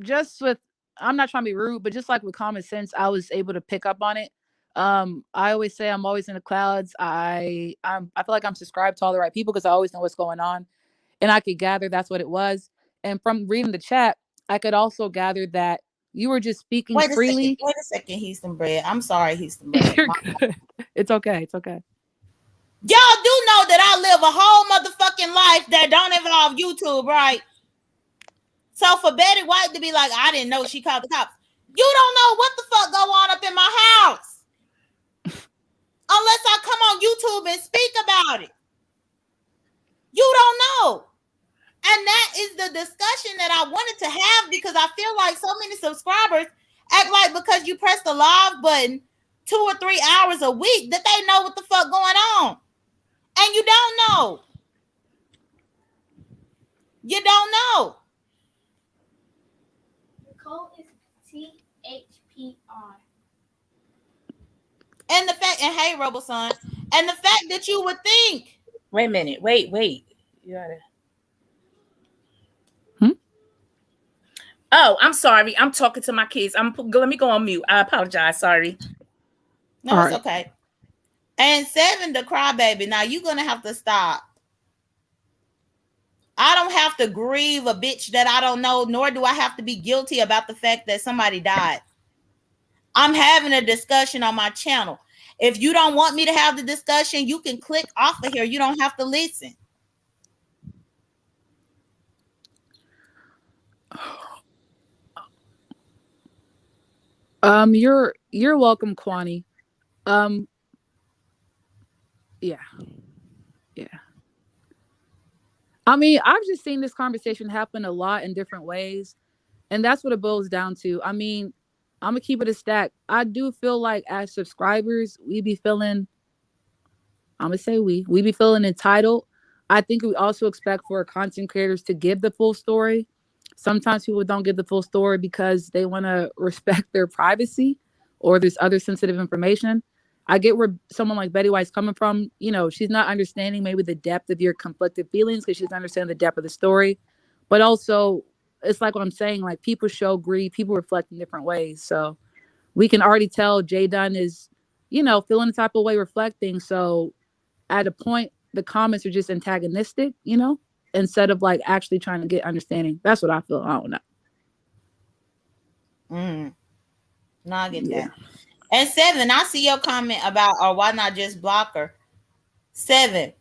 Speaker 8: just with, I'm not trying to be rude, but just like with common sense, I was able to pick up on it. I always say I'm always in the clouds. I feel like I'm subscribed to all the right people because I always know what's going on, and I could gather that's what it was. And from reading the chat, I could also gather that you were just speaking freely.
Speaker 2: Wait a second, Houston Brad. I'm sorry, Houston Brad.
Speaker 8: You're good. It's okay.
Speaker 2: Y'all do know that I live a whole motherfucking life that don't involve YouTube, right? So for Betty White to be like, I didn't know she called the cops. You don't know what the fuck go on up in my house. Unless I come on YouTube and speak about it. You don't know. And that is the discussion that I wanted to have because I feel like so many subscribers act like because you press the live button 2 or 3 hours a week that they know what the fuck going on. And you don't know. You don't know.
Speaker 9: The code is THPR.
Speaker 2: And the fact, and hey, Roboson, and the fact that you would think.
Speaker 6: Wait a minute. Wait. You gotta. Oh, I'm sorry. I'm talking to my kids. Let me go on mute. I apologize. Sorry.
Speaker 2: No, it's okay. And 7, the crybaby. Now you're gonna have to stop. I don't have to grieve a bitch that I don't know, nor do I have to be guilty about the fact that somebody died. I'm having a discussion on my channel. If you don't want me to have the discussion, you can click off of here. You don't have to listen.
Speaker 8: You're welcome, Kwani. Yeah. I mean, I've just seen this conversation happen a lot in different ways, and that's what it boils down to. I mean, I'm gonna keep it a stack. I do feel like as subscribers, we be feeling. I'm gonna say we be feeling entitled. I think we also expect for content creators to give the full story. Sometimes people don't give the full story because they want to respect their privacy or there's other sensitive information. I get where someone like Betty White's coming from. You know, she's not understanding maybe the depth of your conflicted feelings because she's understanding the depth of the story. But also, it's like what I'm saying, like people show grief, people reflect in different ways. So we can already tell J.Dunn is, feeling the type of way, reflecting. So at a point, the comments are just antagonistic, instead of like actually trying to get understanding. That's what I feel. I don't know.
Speaker 2: No, I get that. And 7, I see your comment about, or why not just block her? 7.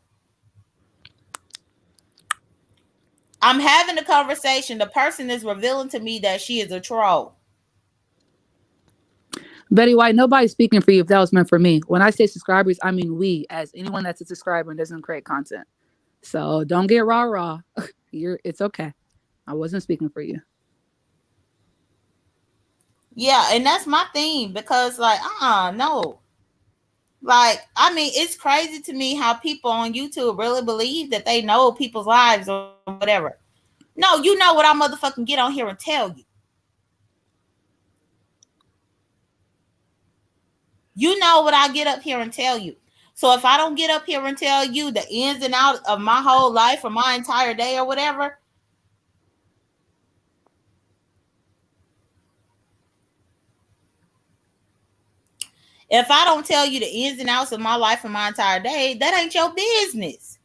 Speaker 2: I'm having a conversation. The person is revealing to me that she is a troll.
Speaker 8: Betty White, nobody's speaking for you if that was meant for me. When I say subscribers, I mean we, as anyone that's a subscriber and doesn't create content. So don't get rah. It's okay. I wasn't speaking for you.
Speaker 2: Yeah, and that's my thing because like, no. Like, I mean, it's crazy to me how people on YouTube really believe that they know people's lives or whatever. No, you know what I motherfucking get on here and tell you. You know what I get up here and tell you. So if I don't get up here and tell you the ins and outs of my whole life or my entire day or whatever, if I don't tell you the ins and outs of my life or my entire day, that ain't your business.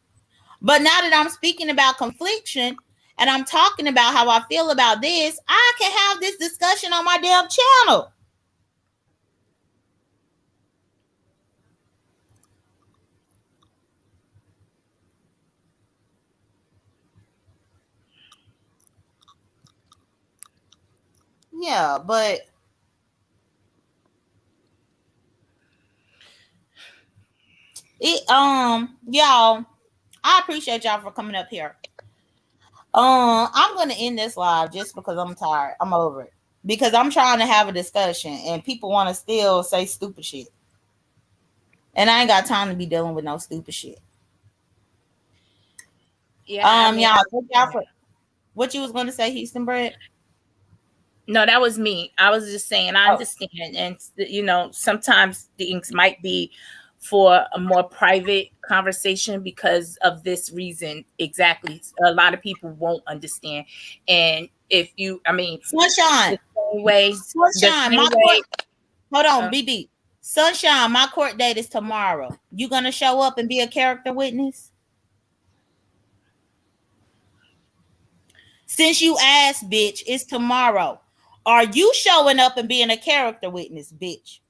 Speaker 2: But now that I'm speaking about confliction and I'm talking about how I feel about this, I can have this discussion on my damn channel. Yeah, but y'all, I appreciate y'all for coming up here. I'm gonna end this live just because I'm tired. I'm over it. Because I'm trying to have a discussion and people want to still say stupid shit. And I ain't got time to be dealing with no stupid shit.
Speaker 6: Yeah, I mean,
Speaker 2: y'all, thank y'all for what you was gonna say, Houston Bread.
Speaker 6: no, that was me. I was just saying I
Speaker 2: Oh.
Speaker 6: understand, and you know, sometimes things might be for a more private conversation because of this reason. Exactly, a lot of people won't understand, and if you, I mean,
Speaker 2: Sunshine,
Speaker 6: the same way,
Speaker 2: Sunshine, my court. Hold on,
Speaker 6: uh,
Speaker 2: BB. Sunshine, my court date is tomorrow. You gonna show up and be a character witness? Since you asked, bitch, it's tomorrow. Are you showing up and being a character witness, bitch?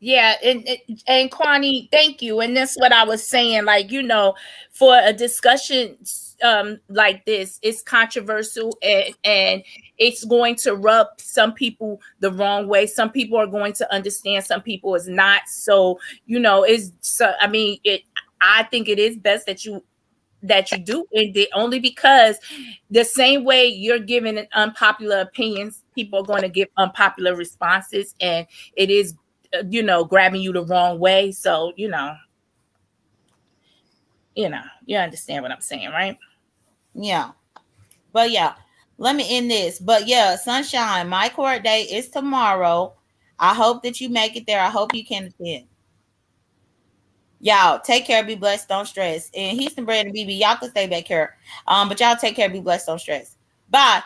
Speaker 6: yeah, and Kwani, thank you. And that's what I was saying. Like, you know, for a discussion like this, it's controversial and it's going to rub some people the wrong way. Some people are going to understand, some people is not. So, you know, it's so I mean, I think it is best that you do it only because the same way you're giving an unpopular opinions, people are going to give unpopular responses, and it is you know, grabbing you the wrong way. So you understand what I'm saying, right?
Speaker 2: Yeah. But yeah, let me end this. But yeah, Sunshine, my court date is tomorrow. I hope that you make it there. I hope you can attend. Y'all take care, be blessed, don't stress. And Houston Brand and BB, y'all can stay back here. But y'all take care, be blessed, don't stress. Bye.